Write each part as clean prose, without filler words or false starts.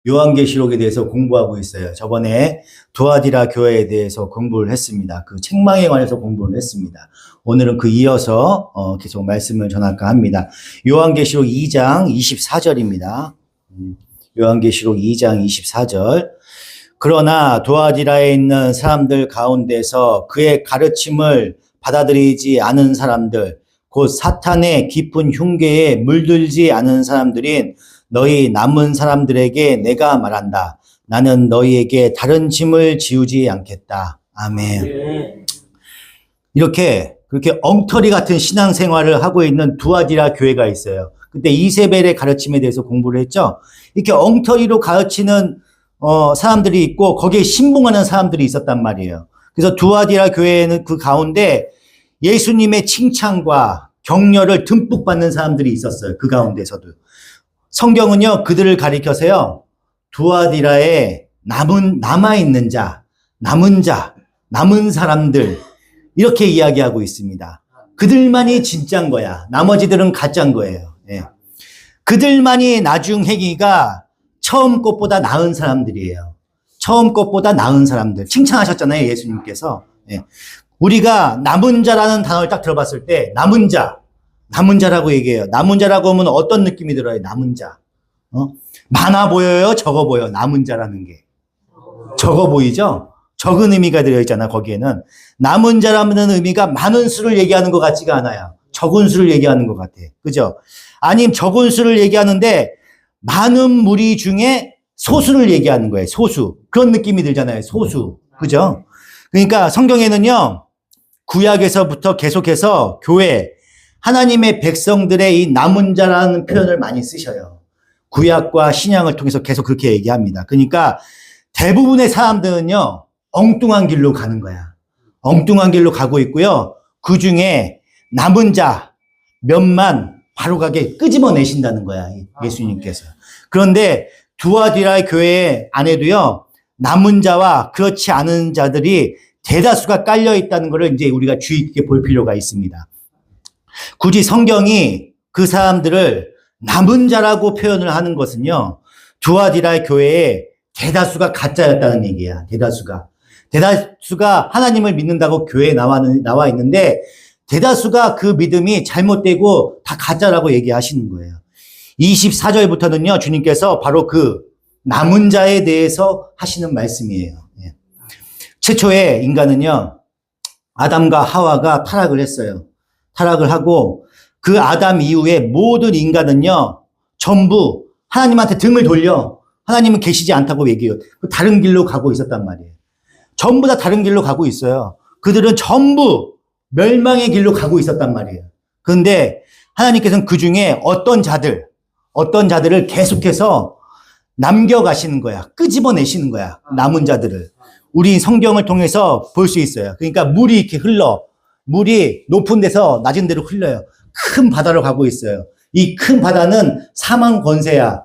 요한계시록에 대해서 공부하고 있어요. 저번에 두아디라 교회에 대해서 공부를 했습니다. 그 책망에 관해서 공부를 했습니다. 오늘은 그 이어서 계속 말씀을 전할까 합니다. 요한계시록 2장 24절입니다. 요한계시록 2장 24절. 그러나 두아디라에 있는 사람들 가운데서 그의 가르침을 받아들이지 않은 사람들, 곧 사탄의 깊은 흉계에 물들지 않은 사람들인 너희 남은 사람들에게 내가 말한다. 나는 너희에게 다른 짐을 지우지 않겠다. 아멘. 그렇게 엉터리 같은 신앙생활을 하고 있는 두아디라 교회가 있어요. 그때 이세벨의 가르침에 대해서 공부를 했죠. 이렇게 엉터리로 가르치는 사람들이 있고 거기에 신봉하는 사람들이 있었단 말이에요. 그래서 두아디라 교회는 그 가운데 예수님의 칭찬과 격려를 듬뿍 받는 사람들이 있었어요. 그 가운데서도. 성경은요, 그들을 가리켜서요, 두아디라에 남아있는 자, 남은 사람들, 이렇게 이야기하고 있습니다. 그들만이 진짜인 거야. 나머지들은 가짜인 거예요. 예. 그들만이 나중 행위가 처음 것보다 나은 사람들이에요. 처음 것보다 나은 사람들. 칭찬하셨잖아요, 예수님께서. 예. 우리가 남은 자라는 단어를 딱 들어봤을 때, 남은 자라고 얘기해요. 남은 자라고 하면 어떤 느낌이 들어요? 남은 자. 많아 보여요? 적어 보여? 남은 자라는 게. 적어 보이죠? 적은 의미가 들어있잖아, 거기에는. 남은 자라는 의미가 많은 수를 얘기하는 것 같지가 않아요. 적은 수를 얘기하는 것 같아. 그죠? 아니면 적은 수를 얘기하는데, 많은 무리 중에 소수를 얘기하는 거예요. 소수. 그런 느낌이 들잖아요. 소수. 그죠? 그러니까 성경에는요, 구약에서부터 계속해서 교회, 하나님의 백성들의 이 남은 자라는 표현을 많이 쓰셔요. 구약과 신약을 통해서 계속 그렇게 얘기합니다. 그러니까 대부분의 사람들은요, 엉뚱한 길로 가는 거야. 엉뚱한 길로 가고 있고요. 그 중에 남은 자 몇만 바로 가게 끄집어내신다는 거야, 예수님께서. 그런데 두아디라 교회 안에도요, 남은 자와 그렇지 않은 자들이 대다수가 깔려 있다는 것을 이제 우리가 주의 깊게 볼 필요가 있습니다. 굳이 성경이 그 사람들을 남은 자라고 표현을 하는 것은요, 두아디라 교회에 대다수가 가짜였다는 얘기야. 대다수가 하나님을 믿는다고 교회에 나와 있는데 대다수가 그 믿음이 잘못되고 다 가짜라고 얘기하시는 거예요. 24절부터는요, 주님께서 바로 그 남은 자에 대해서 하시는 말씀이에요. 최초에 인간은요, 아담과 하와가 타락을 했어요. 타락을 하고 그 아담 이후에 모든 인간은요, 전부 하나님한테 등을 돌려 하나님은 계시지 않다고 얘기해요. 다른 길로 가고 있었단 말이에요. 전부 다 다른 길로 가고 있어요. 그들은 전부 멸망의 길로 가고 있었단 말이에요. 그런데 하나님께서는 그 중에 어떤 자들을 계속해서 남겨가시는 거야. 끄집어내시는 거야. 남은 자들을. 우리 성경을 통해서 볼 수 있어요. 그러니까 물이 이렇게 물이 높은 데서 낮은 데로 흘러요. 큰 바다로 가고 있어요. 이 큰 바다는 사망 권세야.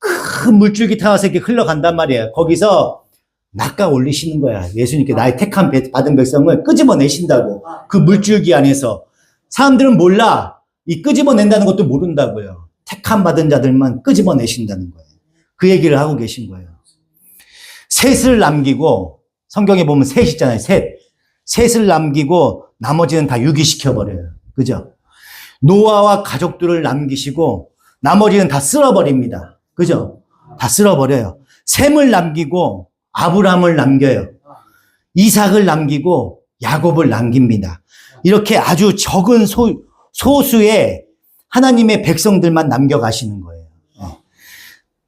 큰 물줄기 타워서 이렇게 흘러간단 말이에요. 거기서 낚아 올리시는 거야. 예수님께 나의 택한 받은 백성을 끄집어내신다고. 그 물줄기 안에서. 사람들은 몰라. 이 끄집어낸다는 것도 모른다고요. 택한 받은 자들만 끄집어내신다는 거예요. 그 얘기를 하고 계신 거예요. 셋을 남기고, 성경에 보면 셋 있잖아요. 셋을 남기고 나머지는 다 유기시켜버려요. 그죠? 노아와 가족들을 남기시고 나머지는 다 쓸어버립니다. 그죠? 다 쓸어버려요. 셈을 남기고 아브람을 남겨요. 이삭을 남기고 야곱을 남깁니다. 이렇게 아주 적은 소수의 하나님의 백성들만 남겨가시는 거예요.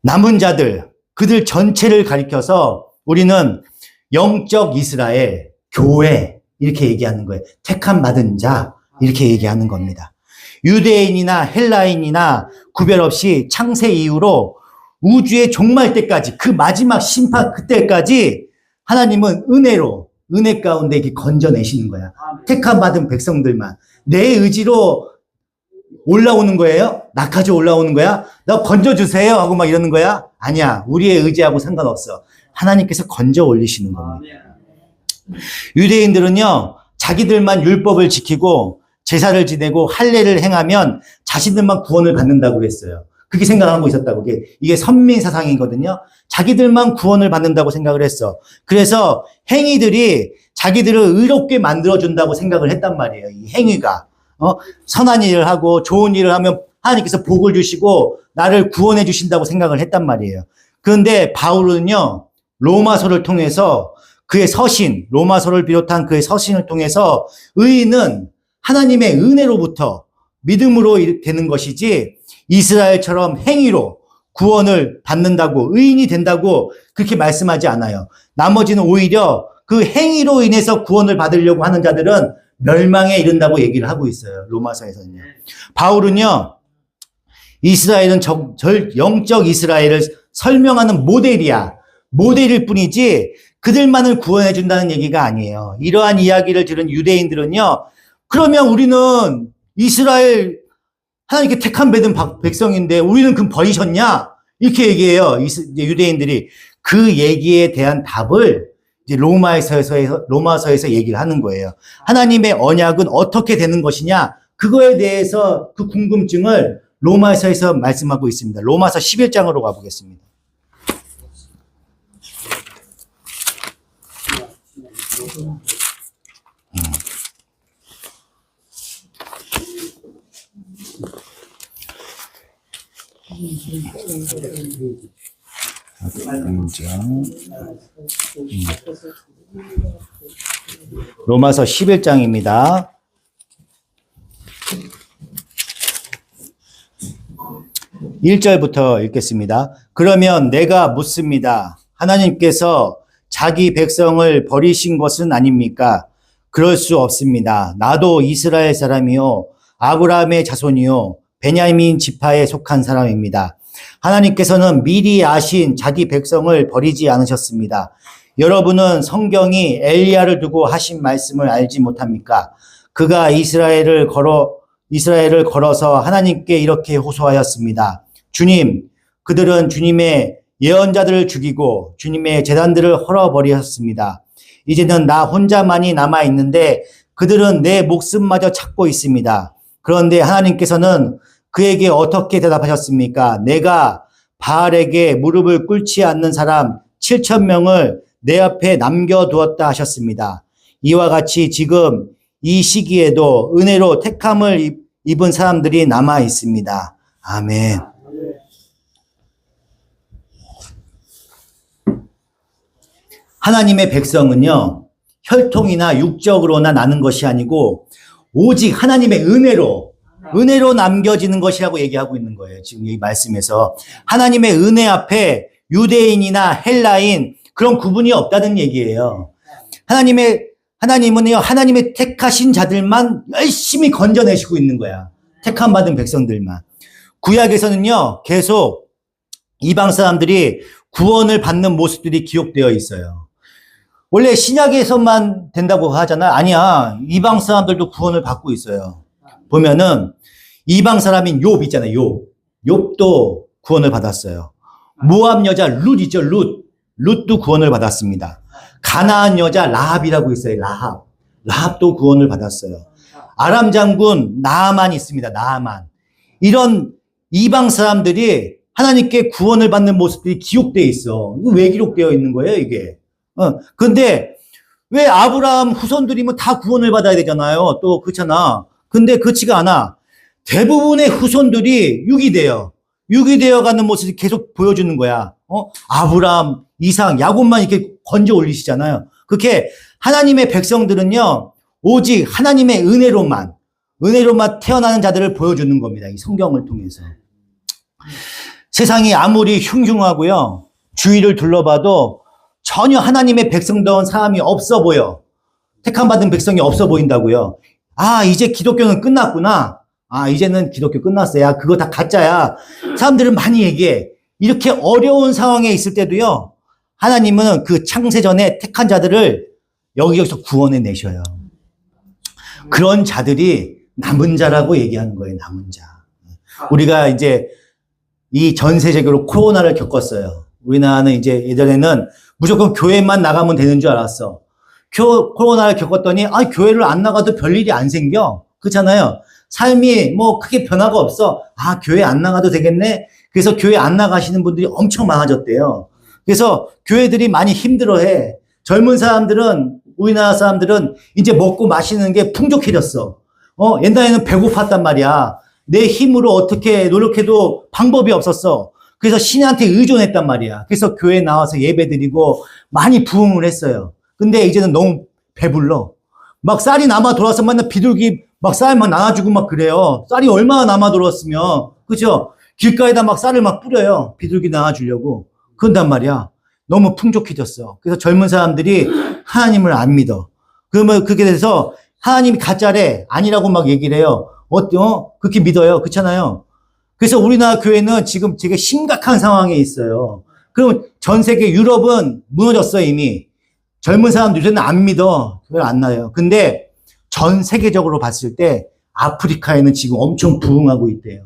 남은 자들, 그들 전체를 가리켜서 우리는 영적 이스라엘, 교회 이렇게 얘기하는 거예요. 택함 받은 자 이렇게 얘기하는 겁니다. 유대인이나 헬라인이나 구별 없이 창세 이후로 우주의 종말 때까지 그 마지막 심판 그때까지 하나님은 은혜 가운데 이렇게 건져내시는 거야. 택함 받은 백성들만. 내 의지로 올라오는 거예요? 낙하지 올라오는 거야? 나 건져주세요 하고 막 이러는 거야? 아니야. 우리의 의지하고 상관없어. 하나님께서 건져 올리시는 겁니다. 유대인들은요, 자기들만 율법을 지키고 제사를 지내고 할례를 행하면 자신들만 구원을 받는다고 그랬어요. 그렇게 생각하고 있었다고. 이게 선민 사상이거든요. 자기들만 구원을 받는다고 생각을 했어. 그래서 행위들이 자기들을 의롭게 만들어준다고 생각을 했단 말이에요. 이 행위가. 선한 일을 하고 좋은 일을 하면 하나님께서 복을 주시고 나를 구원해 주신다고 생각을 했단 말이에요. 그런데 바울은요, 로마서를 통해서 그의 서신, 로마서를 비롯한 그의 서신을 통해서 의인은 하나님의 은혜로부터 믿음으로 되는 것이지 이스라엘처럼 행위로 구원을 받는다고, 의인이 된다고 그렇게 말씀하지 않아요. 나머지는 오히려 그 행위로 인해서 구원을 받으려고 하는 자들은 멸망에 이른다고 얘기를 하고 있어요. 로마서에서는요. 바울은요, 이스라엘은 영적 이스라엘을 설명하는 모델이야. 모델일 뿐이지 그들만을 구원해 준다는 얘기가 아니에요. 이러한 이야기를 들은 유대인들은요, 그러면 우리는 이스라엘 하나님께 택함 받은 백성인데 우리는 그럼 버리셨냐? 이렇게 얘기해요. 유대인들이. 그 얘기에 대한 답을 이제 로마서에서 얘기를 하는 거예요. 하나님의 언약은 어떻게 되는 것이냐? 그거에 대해서 그 궁금증을 로마서에서 말씀하고 있습니다. 로마서 11장으로 가보겠습니다. 로마서 11장입니다. 1절부터 읽겠습니다. 그러면 내가 묻습니다. 하나님께서 자기 백성을 버리신 것은 아닙니까? 그럴 수 없습니다. 나도 이스라엘 사람이요, 아브라함의 자손이요, 베냐민 지파에 속한 사람입니다. 하나님께서는 미리 아신 자기 백성을 버리지 않으셨습니다. 여러분은 성경이 엘리야를 두고 하신 말씀을 알지 못합니까? 그가 이스라엘을 걸어서 하나님께 이렇게 호소하였습니다. 주님, 그들은 주님의 예언자들을 죽이고 주님의 제단들을 헐어버리셨습니다. 이제는 나 혼자만이 남아있는데 그들은 내 목숨마저 찾고 있습니다. 그런데 하나님께서는 그에게 어떻게 대답하셨습니까? 내가 바알에게 무릎을 꿇지 않는 사람 7,000명을 내 앞에 남겨두었다 하셨습니다. 이와 같이 지금 이 시기에도 은혜로 택함을 입은 사람들이 남아 있습니다. 아멘. 하나님의 백성은요, 혈통이나 육적으로나 나는 것이 아니고 오직 하나님의 은혜로 남겨지는 것이라고 얘기하고 있는 거예요. 지금 이 말씀에서. 하나님의 은혜 앞에 유대인이나 헬라인 그런 구분이 없다는 얘기예요. 하나님은요, 하나님의 택하신 자들만 열심히 건져내시고 있는 거야. 택함 받은 백성들만. 구약에서는요, 계속 이방 사람들이 구원을 받는 모습들이 기록되어 있어요. 원래 신약에서만 된다고 하잖아요. 아니야. 이방 사람들도 구원을 받고 있어요. 보면은 이방 사람인 욥 있잖아요. 욥도 구원을 받았어요. 모압 여자 룻 있죠. 룻도 구원을 받았습니다. 가나안 여자 라합이라고 있어요. 라합도 구원을 받았어요. 아람 장군 나아만 있습니다. 나아만. 이런 이방 사람들이 하나님께 구원을 받는 모습들이 기록되어 있어. 이거 왜 기록되어 있는 거예요, 이게? 근데 왜 아브라함 후손들이면 다 구원을 받아야 되잖아요. 또 그렇잖아. 근데 그렇지가 않아. 대부분의 후손들이 유기되어 가는 모습을 계속 보여주는 거야. 아브라함, 이삭, 야곱만 이렇게 건져 올리시잖아요. 그렇게 하나님의 백성들은요, 오직 하나님의 은혜로만 태어나는 자들을 보여주는 겁니다. 이 성경을 통해서. 세상이 아무리 흉흉하고요, 주위를 둘러봐도 전혀 하나님의 백성다운 사람이 없어 보여. 택함받은 백성이 없어 보인다고요. 아, 이제 기독교는 끝났구나. 아, 이제는 기독교 끝났어. 야, 그거 다 가짜야. 사람들은 많이 얘기해. 이렇게 어려운 상황에 있을 때도요, 하나님은 그 창세전에 택한 자들을 여기저기서 구원해 내셔요. 그런 자들이 남은 자라고 얘기하는 거예요, 남은 자. 우리가 이제 이 전 세계적으로 코로나를 겪었어요. 우리나라는 이제 예전에는 무조건 교회만 나가면 되는 줄 알았어. 코로나를 겪었더니, 교회를 안 나가도 별일이 안 생겨. 그렇잖아요. 삶이 뭐 크게 변화가 없어. 교회 안 나가도 되겠네. 그래서 교회 안 나가시는 분들이 엄청 많아졌대요. 그래서 교회들이 많이 힘들어해. 젊은 사람들은, 우리나라 사람들은 이제 먹고 마시는 게 풍족해졌어. 옛날에는 배고팠단 말이야. 내 힘으로 어떻게 노력해도 방법이 없었어. 그래서 신한테 의존했단 말이야. 그래서 교회 나와서 예배드리고 많이 부흥을 했어요. 근데 이제는 너무 배불러. 막 쌀이 남아 돌아서 맨날 비둘기 막 쌀 막 나눠주고 막 그래요. 쌀이 얼마나 남아 돌았으면, 그죠? 길가에다 막 쌀을 막 뿌려요. 비둘기 나눠주려고. 그런단 말이야. 너무 풍족해졌어. 그래서 젊은 사람들이 하나님을 안 믿어. 그러면 그렇게 돼서 하나님이 가짜래. 아니라고 막 얘기를 해요. 그렇게 믿어요. 그렇잖아요. 그래서 우리나라 교회는 지금 되게 심각한 상황에 있어요. 그럼 전 세계 유럽은 무너졌어요, 이미. 젊은 사람들은 안 믿어. 그걸 안 나요. 근데 전 세계적으로 봤을 때 아프리카에는 지금 엄청 부흥하고 있대요.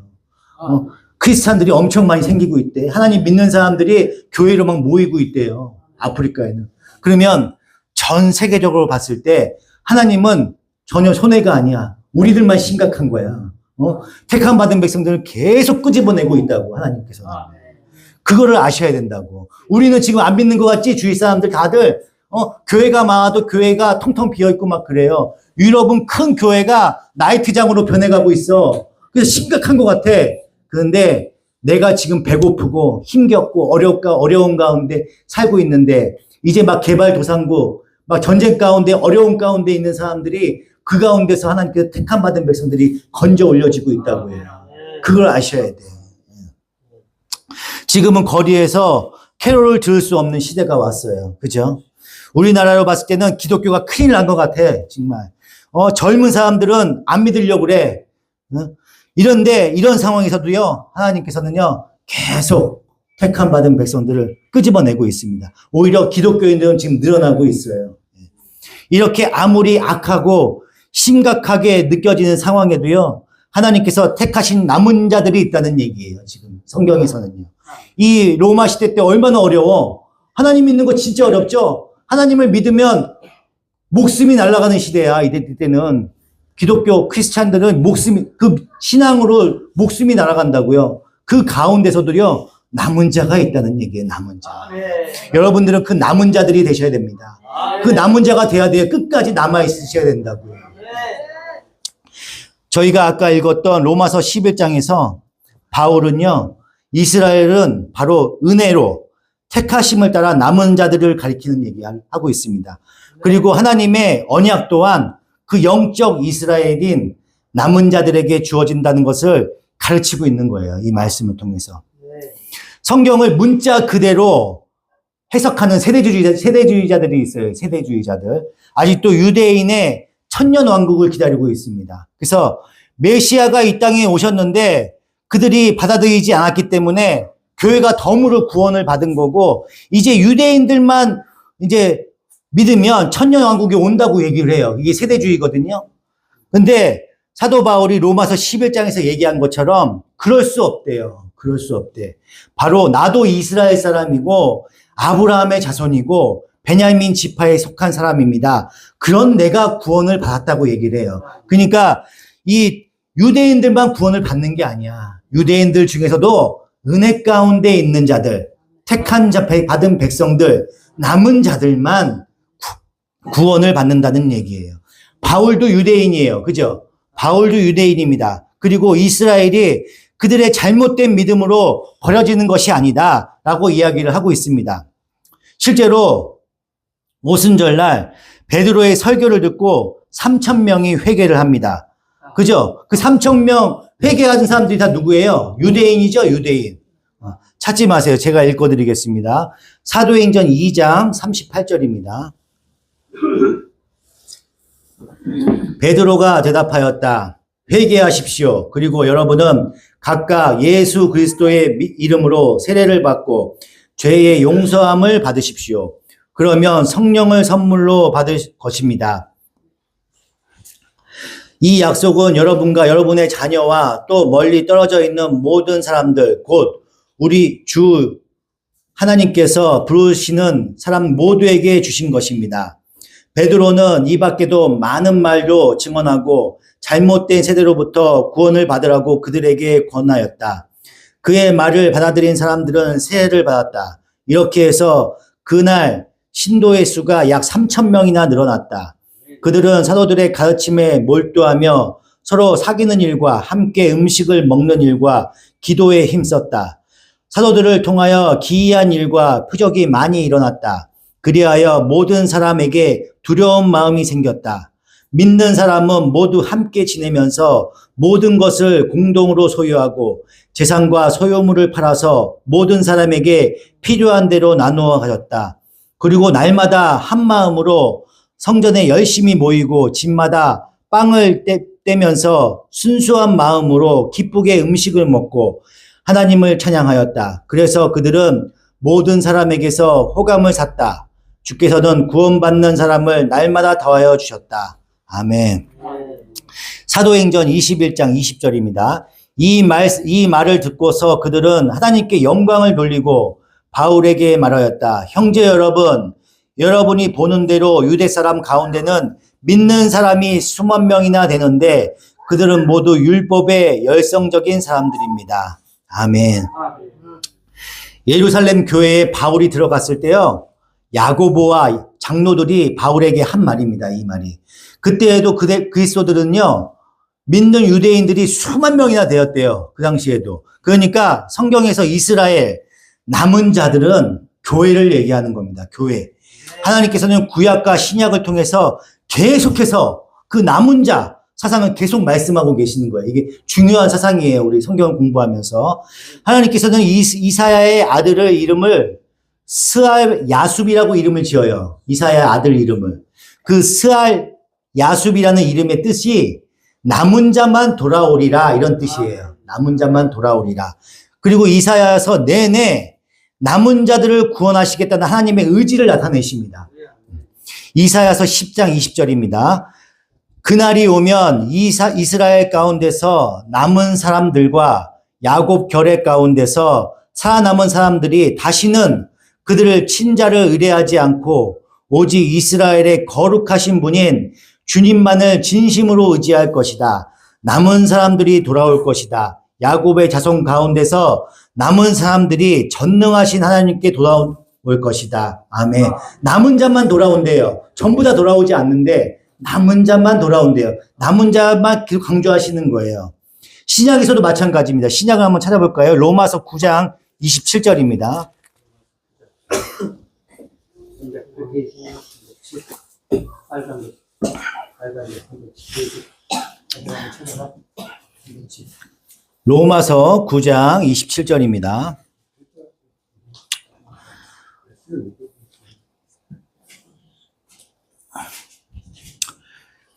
크리스찬들이 엄청 많이 생기고 있대. 하나님 믿는 사람들이 교회로 막 모이고 있대요. 아프리카에는. 그러면 전 세계적으로 봤을 때 하나님은 전혀 손해가 아니야. 우리들만 심각한 거야. 택함 받은 백성들을 계속 끄집어내고 있다고, 하나님께서. 그거를 아셔야 된다고. 우리는 지금 안 믿는 것 같지? 주위 사람들 다들 교회가 많아도 교회가 텅텅 비어있고 막 그래요. 유럽은 큰 교회가 나이트장으로 변해가고 있어. 그래서 심각한 것 같아. 그런데 내가 지금 배고프고 힘겹고 어려운 가운데 살고 있는데 이제 막 개발도상국, 막 전쟁 가운데 어려운 가운데 있는 사람들이 그 가운데서 하나님께서 택함 받은 백성들이 건져 올려지고 있다고 해요. 그걸 아셔야 돼요. 지금은 거리에서 캐롤을 들을 수 없는 시대가 왔어요. 그죠? 우리나라로 봤을 때는 기독교가 큰일 난 것 같아. 정말. 젊은 사람들은 안 믿으려고 그래. 이런데 이런 상황에서도요, 하나님께서는요, 계속 택함 받은 백성들을 끄집어내고 있습니다. 오히려 기독교인들은 지금 늘어나고 있어요. 이렇게 아무리 악하고 심각하게 느껴지는 상황에도요, 하나님께서 택하신 남은 자들이 있다는 얘기예요. 지금 성경에서는요. 이 로마 시대 때 얼마나 어려워. 하나님 믿는 거 진짜 어렵죠? 하나님을 믿으면 목숨이 날아가는 시대야. 이때는 기독교 크리스찬들은 그 신앙으로 목숨이 날아간다고요. 그 가운데서도요, 남은 자가 있다는 얘기예요. 남은 자. 여러분들은 그 남은 자들이 되셔야 됩니다. 그 남은 자가 돼야 돼요. 끝까지 남아 있으셔야 된다고요. 저희가 아까 읽었던 로마서 11장에서 바울은요, 이스라엘은 바로 은혜로 택하심을 따라 남은 자들을 가리키는 얘기하고 있습니다. 그리고 하나님의 언약 또한 그 영적 이스라엘인 남은 자들에게 주어진다는 것을 가르치고 있는 거예요. 이 말씀을 통해서. 성경을 문자 그대로 해석하는 세대주의자들이 있어요. 세대주의자들. 아직도 유대인의 천년 왕국을 기다리고 있습니다. 그래서 메시아가 이 땅에 오셨는데 그들이 받아들이지 않았기 때문에 교회가 덤으로 구원을 받은 거고, 이제 유대인들만 이제 믿으면 천년 왕국이 온다고 얘기를 해요. 이게 세대주의거든요. 근데 사도 바울이 로마서 11장에서 얘기한 것처럼 그럴 수 없대요. 그럴 수 없대. 바로 나도 이스라엘 사람이고 아브라함의 자손이고 베냐민 지파에 속한 사람입니다. 그런 내가 구원을 받았다고 얘기를 해요. 그러니까 이 유대인들만 구원을 받는 게 아니야. 유대인들 중에서도 은혜 가운데 있는 자들, 택한 자 받은 백성들, 남은 자들만 구원을 받는다는 얘기예요. 바울도 유대인이에요. 그죠? 바울도 유대인입니다. 그리고 이스라엘이 그들의 잘못된 믿음으로 버려지는 것이 아니다 라고 이야기를 하고 있습니다. 실제로 오순절날 베드로의 설교를 듣고 3,000명이 회개를 합니다. 그죠? 그 3,000명 회개하는 사람들이 다 누구예요? 유대인이죠, 유대인. 찾지 마세요. 제가 읽어드리겠습니다. 사도행전 2장 38절입니다. 베드로가 대답하였다. 회개하십시오. 그리고 여러분은 각각 예수 그리스도의 이름으로 세례를 받고 죄의 용서함을 받으십시오. 그러면 성령을 선물로 받을 것입니다. 이 약속은 여러분과 여러분의 자녀와 또 멀리 떨어져 있는 모든 사람들, 곧 우리 주 하나님께서 부르시는 사람 모두에게 주신 것입니다. 베드로는 이 밖에도 많은 말로 증언하고 잘못된 세대로부터 구원을 받으라고 그들에게 권하였다. 그의 말을 받아들인 사람들은 세례를 받았다. 이렇게 해서 그날 신도의 수가 약 3,000명이나 늘어났다. 그들은 사도들의 가르침에 몰두하며 서로 사귀는 일과 함께 음식을 먹는 일과 기도에 힘썼다. 사도들을 통하여 기이한 일과 표적이 많이 일어났다. 그리하여 모든 사람에게 두려운 마음이 생겼다. 믿는 사람은 모두 함께 지내면서 모든 것을 공동으로 소유하고 재산과 소유물을 팔아서 모든 사람에게 필요한 대로 나누어 가졌다. 그리고 날마다 한 마음으로 성전에 열심히 모이고 집마다 빵을 떼면서 순수한 마음으로 기쁘게 음식을 먹고 하나님을 찬양하였다. 그래서 그들은 모든 사람에게서 호감을 샀다. 주께서는 구원받는 사람을 날마다 더하여 주셨다. 아멘. 사도행전 21장 20절입니다. 이 말을 듣고서 그들은 하나님께 영광을 돌리고 바울에게 말하였다. 형제 여러분, 여러분이 보는 대로 유대 사람 가운데는 믿는 사람이 수만 명이나 되는데 그들은 모두 율법의 열성적인 사람들입니다. 아멘. 예루살렘 교회에 바울이 들어갔을 때요, 야고보와 장로들이 바울에게 한 말입니다. 이 말이. 그때에도 그리스도들은요, 믿는 유대인들이 수만 명이나 되었대요. 그 당시에도. 그러니까 성경에서 이스라엘 남은 자들은 교회를 얘기하는 겁니다. 교회. 하나님께서는 구약과 신약을 통해서 계속해서 그 남은 자 사상을 계속 말씀하고 계시는 거예요. 이게 중요한 사상이에요. 우리 성경을 공부하면서. 하나님께서는 이사야의 아들을 이름을 스알 야숲이라고 이름을 지어요. 이사야 아들 이름을. 그 스알 야숲이라는 이름의 뜻이 남은 자만 돌아오리라 이런 뜻이에요. 남은 자만 돌아오리라. 그리고 이사야서 내내 남은 자들을 구원하시겠다는 하나님의 의지를 나타내십니다. 이사야서 10장 20절입니다. 그날이 오면 이스라엘 가운데서 남은 사람들과 야곱 결의 가운데서 살아남은 사람들이 다시는 그들을 친자를 의뢰하지 않고 오직 이스라엘의 거룩하신 분인 주님만을 진심으로 의지할 것이다. 남은 사람들이 돌아올 것이다. 야곱의 자손 가운데서 남은 사람들이 전능하신 하나님께 돌아올 것이다. 아멘. 남은 자만 돌아온대요. 전부 다 돌아오지 않는데 남은 자만 돌아온대요. 남은 자만 계속 강조하시는 거예요. 신약에서도 마찬가지입니다. 신약을 한번 찾아볼까요? 로마서 9장 27절입니다. 로마서 9장 27절입니다.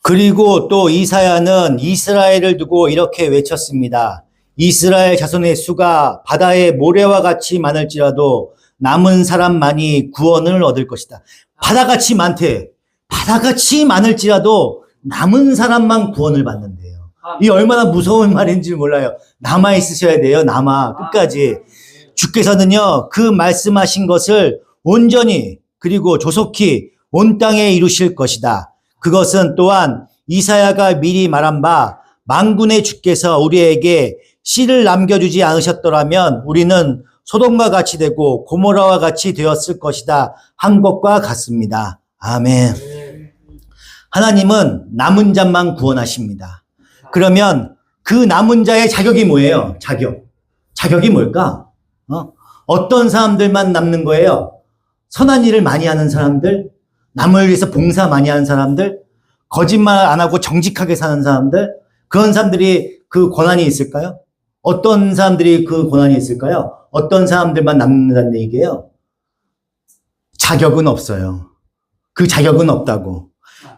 그리고 또 이사야는 이스라엘을 두고 이렇게 외쳤습니다. 이스라엘 자손의 수가 바다의 모래와 같이 많을지라도 남은 사람만이 구원을 얻을 것이다. 바다같이 많대. 바다같이 많을지라도 남은 사람만 구원을 받는데요. 이 얼마나 무서운 말인지 몰라요. 남아 있으셔야 돼요. 남아 끝까지. 주께서는요, 그 말씀하신 것을 온전히 그리고 조속히 온 땅에 이루실 것이다. 그것은 또한 이사야가 미리 말한 바 만군의 주께서 우리에게 씨를 남겨주지 않으셨더라면 우리는 소돔과 같이 되고 고모라와 같이 되었을 것이다 한 것과 같습니다. 아멘. 하나님은 남은 자만 구원하십니다. 그러면 그 남은 자의 자격이 뭐예요? 자격이 뭘까? 어떤 사람들만 남는 거예요? 선한 일을 많이 하는 사람들, 남을 위해서 봉사 많이 하는 사람들, 거짓말 안 하고 정직하게 사는 사람들, 그런 사람들이 그 권한이 있을까요? 어떤 사람들이 그 권한이 있을까요? 어떤 사람들만 남는다는 얘기예요? 자격은 없어요. 그 자격은 없다고.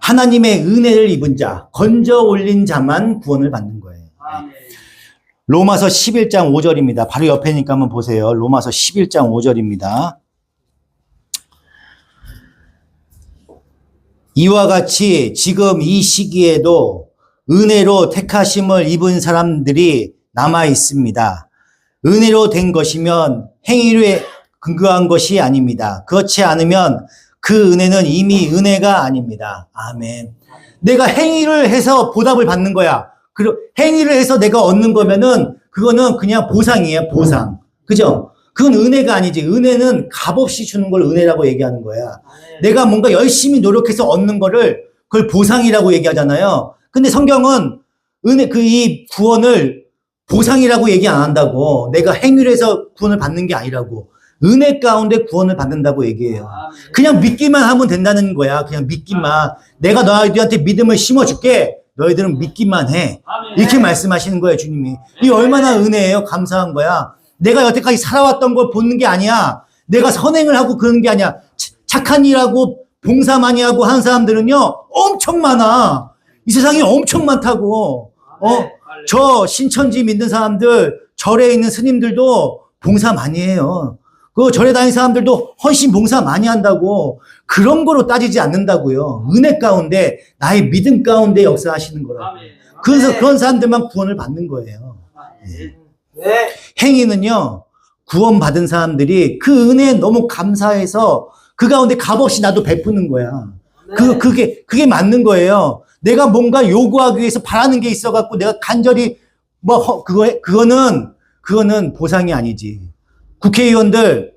하나님의 은혜를 입은 자, 건져 올린 자만 구원을 받는 거예요. 로마서 11장 5절입니다. 바로 옆에니까 한번 보세요. 로마서 11장 5절입니다. 이와 같이 지금 이 시기에도 은혜로 택하심을 입은 사람들이 남아 있습니다. 은혜로 된 것이면 행위에 근거한 것이 아닙니다. 그렇지 않으면 그 은혜는 이미 은혜가 아닙니다. 아멘. 내가 행위를 해서 보답을 받는 거야. 행위를 해서 내가 얻는 거면은 그거는 그냥 보상이에요, 보상. 그죠? 그건 은혜가 아니지. 은혜는 값없이 주는 걸 은혜라고 얘기하는 거야. 내가 뭔가 열심히 노력해서 얻는 거를 그걸 보상이라고 얘기하잖아요. 근데 성경은 이 구원을 보상이라고 얘기 안 한다고. 내가 행위를 해서 구원을 받는 게 아니라고. 은혜 가운데 구원을 받는다고 얘기해요. 그냥 믿기만 하면 된다는 거야. 그냥 믿기만. 내가 너희들한테 믿음을 심어줄게. 너희들은 믿기만 해. 이렇게 말씀하시는 거예요, 주님이. 이 얼마나 은혜예요. 감사한 거야. 내가 여태까지 살아왔던 걸 보는 게 아니야. 내가 선행을 하고 그러는 게 아니야. 착한 일하고 봉사 많이 하고 하는 사람들은요, 엄청 많아. 이 세상에 엄청 많다고. 저 신천지 믿는 사람들, 절에 있는 스님들도 봉사 많이 해요. 그 절에 다니는 사람들도 헌신 봉사 많이 한다고. 그런 거로 따지지 않는다고요. 은혜 가운데, 나의 믿음 가운데 역사하시는 거라고. 그래서 그런 사람들만 구원을 받는 거예요. 네. 행위는요, 구원받은 사람들이 그 은혜에 너무 감사해서 그 가운데 값없이 나도 베푸는 거야. 그게 맞는 거예요. 내가 뭔가 요구하기 위해서 바라는 게 있어갖고 내가 간절히 그거는 보상이 아니지. 국회의원들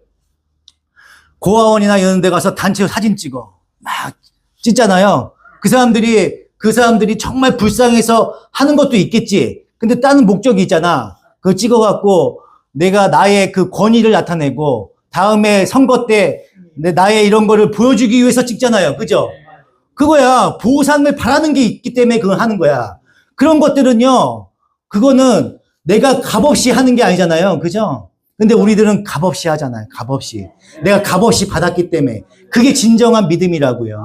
고아원이나 이런 데 가서 단체로 사진 찍어. 막 찍잖아요. 그 사람들이 정말 불쌍해서 하는 것도 있겠지. 근데 다른 목적이 있잖아. 그거 찍어갖고 내가 나의 그 권위를 나타내고 다음에 선거 때 나의 이런 거를 보여주기 위해서 찍잖아요. 그죠? 그거야. 보상을 바라는 게 있기 때문에 그걸 하는 거야. 그런 것들은요, 그거는 내가 값없이 하는 게 아니잖아요. 그죠? 근데 우리들은 값없이 하잖아요. 값없이. 내가 값없이 받았기 때문에. 그게 진정한 믿음이라고요.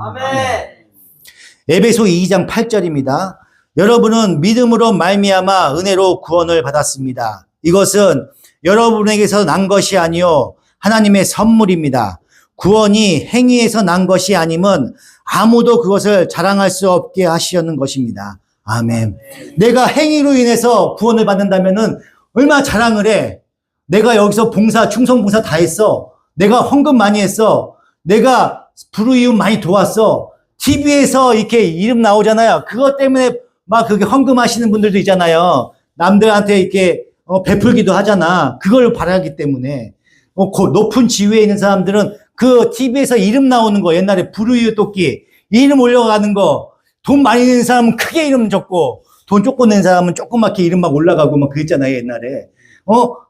에베소 2장 8절입니다. 여러분은 믿음으로 말미암아 은혜로 구원을 받았습니다. 이것은 여러분에게서 난 것이 아니요 하나님의 선물입니다. 구원이 행위에서 난 것이 아님은 아무도 그것을 자랑할 수 없게 하시려는 것입니다. 아멘. 내가 행위로 인해서 구원을 받는다면은 얼마나 자랑을 해. 내가 여기서 충성 봉사 다 했어. 내가 헌금 많이 했어. 내가 불우이웃 많이 도왔어. TV에서 이렇게 이름 나오잖아요. 그것 때문에 막 그게 헌금하시는 분들도 있잖아요. 남들한테 이렇게 베풀기도 하잖아. 그걸 바라기 때문에. 높은 지위에 있는 사람들은 그 TV에서 이름 나오는 거, 옛날에 불우이웃 돕기, 이름 올라가는 거, 돈 많이 내는 사람은 크게 이름 적고, 돈 조금 낸 사람은 조그맣게 이름 막 올라가고 막 그랬잖아요, 옛날에.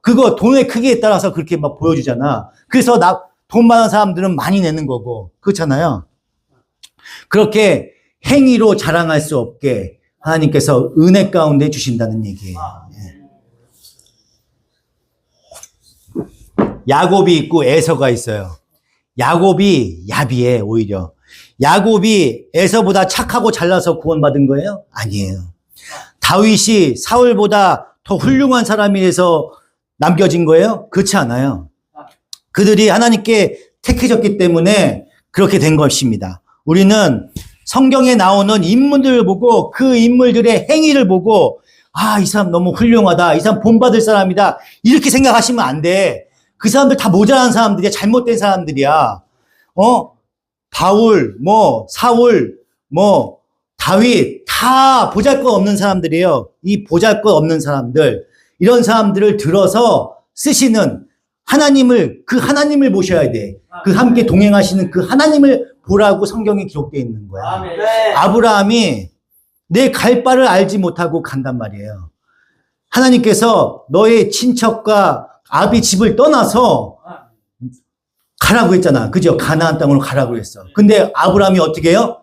그거 돈의 크기에 따라서 그렇게 막 보여주잖아. 그래서 돈 많은 사람들은 많이 내는 거고, 그렇잖아요. 그렇게 행위로 자랑할 수 없게 하나님께서 은혜 가운데 주신다는 얘기예요. 야곱이 있고 에서가 있어요. 야곱이 야비해, 오히려. 야곱이 에서보다 착하고 잘나서 구원받은 거예요? 아니에요. 다윗이 사울보다 더 훌륭한 사람이라서 남겨진 거예요? 그렇지 않아요. 그들이 하나님께 택해졌기 때문에 그렇게 된 것입니다. 우리는 성경에 나오는 인물들을 보고 그 인물들의 행위를 보고 이 사람 너무 훌륭하다. 이 사람 본받을 사람이다. 이렇게 생각하시면 안 돼. 그 사람들 다 모자란 사람들이야. 잘못된 사람들이야. 바울, 사울, 다윗 다 보잘것없는 사람들이에요. 이 보잘것없는 사람들, 이런 사람들을 들어서 쓰시는 그 하나님을 모셔야 돼. 그 함께 동행하시는 그 하나님을 보라고 성경에 기록되어 있는 거야. 아브라함이 내 갈 바를 알지 못하고 간단 말이에요. 하나님께서 너의 친척과 아비 집을 떠나서 가라고 했잖아. 그죠? 가나안 땅으로 가라고 했어. 근데 아브라함이 어떻게 해요?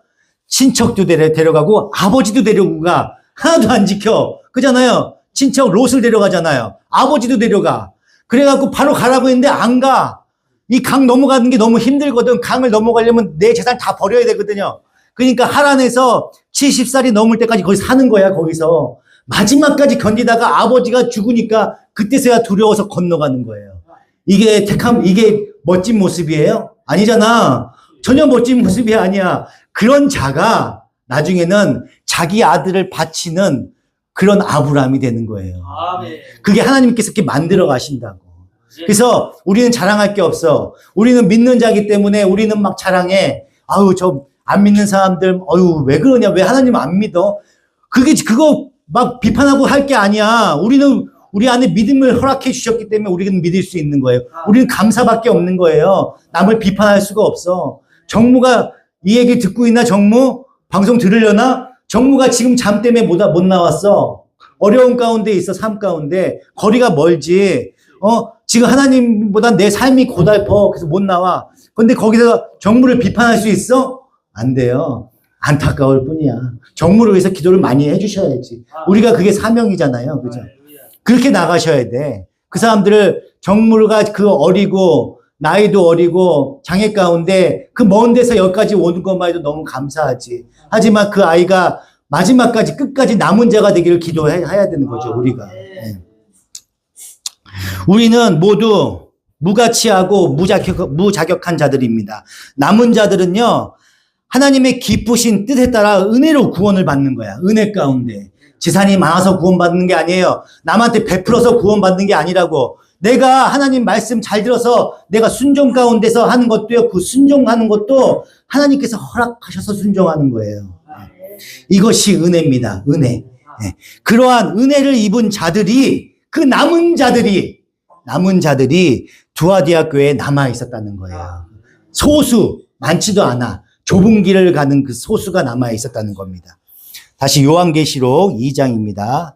친척도 데려가고 아버지도 데려가. 가. 하나도 안 지켜. 그잖아요. 친척 롯을 데려가잖아요. 아버지도 데려가. 그래갖고 바로 가라고 했는데 안 가. 이 강 넘어가는 게 너무 힘들거든. 강을 넘어가려면 내 재산 다 버려야 되거든요. 그러니까 하란에서 70살이 넘을 때까지 거기서 사는 거야, 거기서. 마지막까지 견디다가 아버지가 죽으니까 그때서야 두려워서 건너가는 거예요. 이게 멋진 모습이에요? 아니잖아. 전혀 멋진 모습이 아니야. 그런 자가 나중에는 자기 아들을 바치는 그런 아브라함이 되는 거예요. 그게 하나님께서 이렇게 만들어 가신다고. 그래서 우리는 자랑할 게 없어. 우리는 믿는 자기 때문에 우리는 막 자랑해. 저 안 믿는 사람들, 왜 그러냐? 왜 하나님 안 믿어? 그거 막 비판하고 할 게 아니야. 우리는 우리 안에 믿음을 허락해 주셨기 때문에 우리는 믿을 수 있는 거예요. 우리는 감사밖에 없는 거예요. 남을 비판할 수가 없어. 정무가 이 얘기 듣고 있나, 정무? 방송 들으려나? 정무가 지금 잠 때문에 못 나왔어. 어려운 가운데 있어, 삶 가운데. 거리가 멀지. 지금 하나님보다 내 삶이 고달퍼. 그래서 못 나와. 근데 거기서 정무를 비판할 수 있어? 안 돼요. 안타까울 뿐이야. 정무를 위해서 기도를 많이 해주셔야지. 우리가 그게 사명이잖아요. 그죠? 그렇게 나가셔야 돼. 그 사람들을 정무가 그 어리고, 나이도 어리고, 장애 가운데 그 먼 데서 여기까지 오는 것만 해도 너무 감사하지. 하지만 그 아이가 마지막까지 끝까지 남은 자가 되기를 기도해야 되는 거죠, 우리가. 네. 우리는 모두 무가치하고 무자격한 자들입니다. 남은 자들은요, 하나님의 기쁘신 뜻에 따라 은혜로 구원을 받는 거야. 은혜 가운데. 재산이 많아서 구원받는 게 아니에요. 남한테 베풀어서 구원받는 게 아니라고. 내가 하나님 말씀 잘 들어서 내가 순종 가운데서 하는 것도요, 그 순종하는 것도 하나님께서 허락하셔서 순종하는 거예요. 이것이 은혜입니다. 은혜. 그러한 은혜를 입은 자들이, 그 남은 자들이 두아디아 교회에 남아 있었다는 거예요. 소수, 많지도 않아. 좁은 길을 가는 그 소수가 남아 있었다는 겁니다. 다시 요한계시록 2장입니다.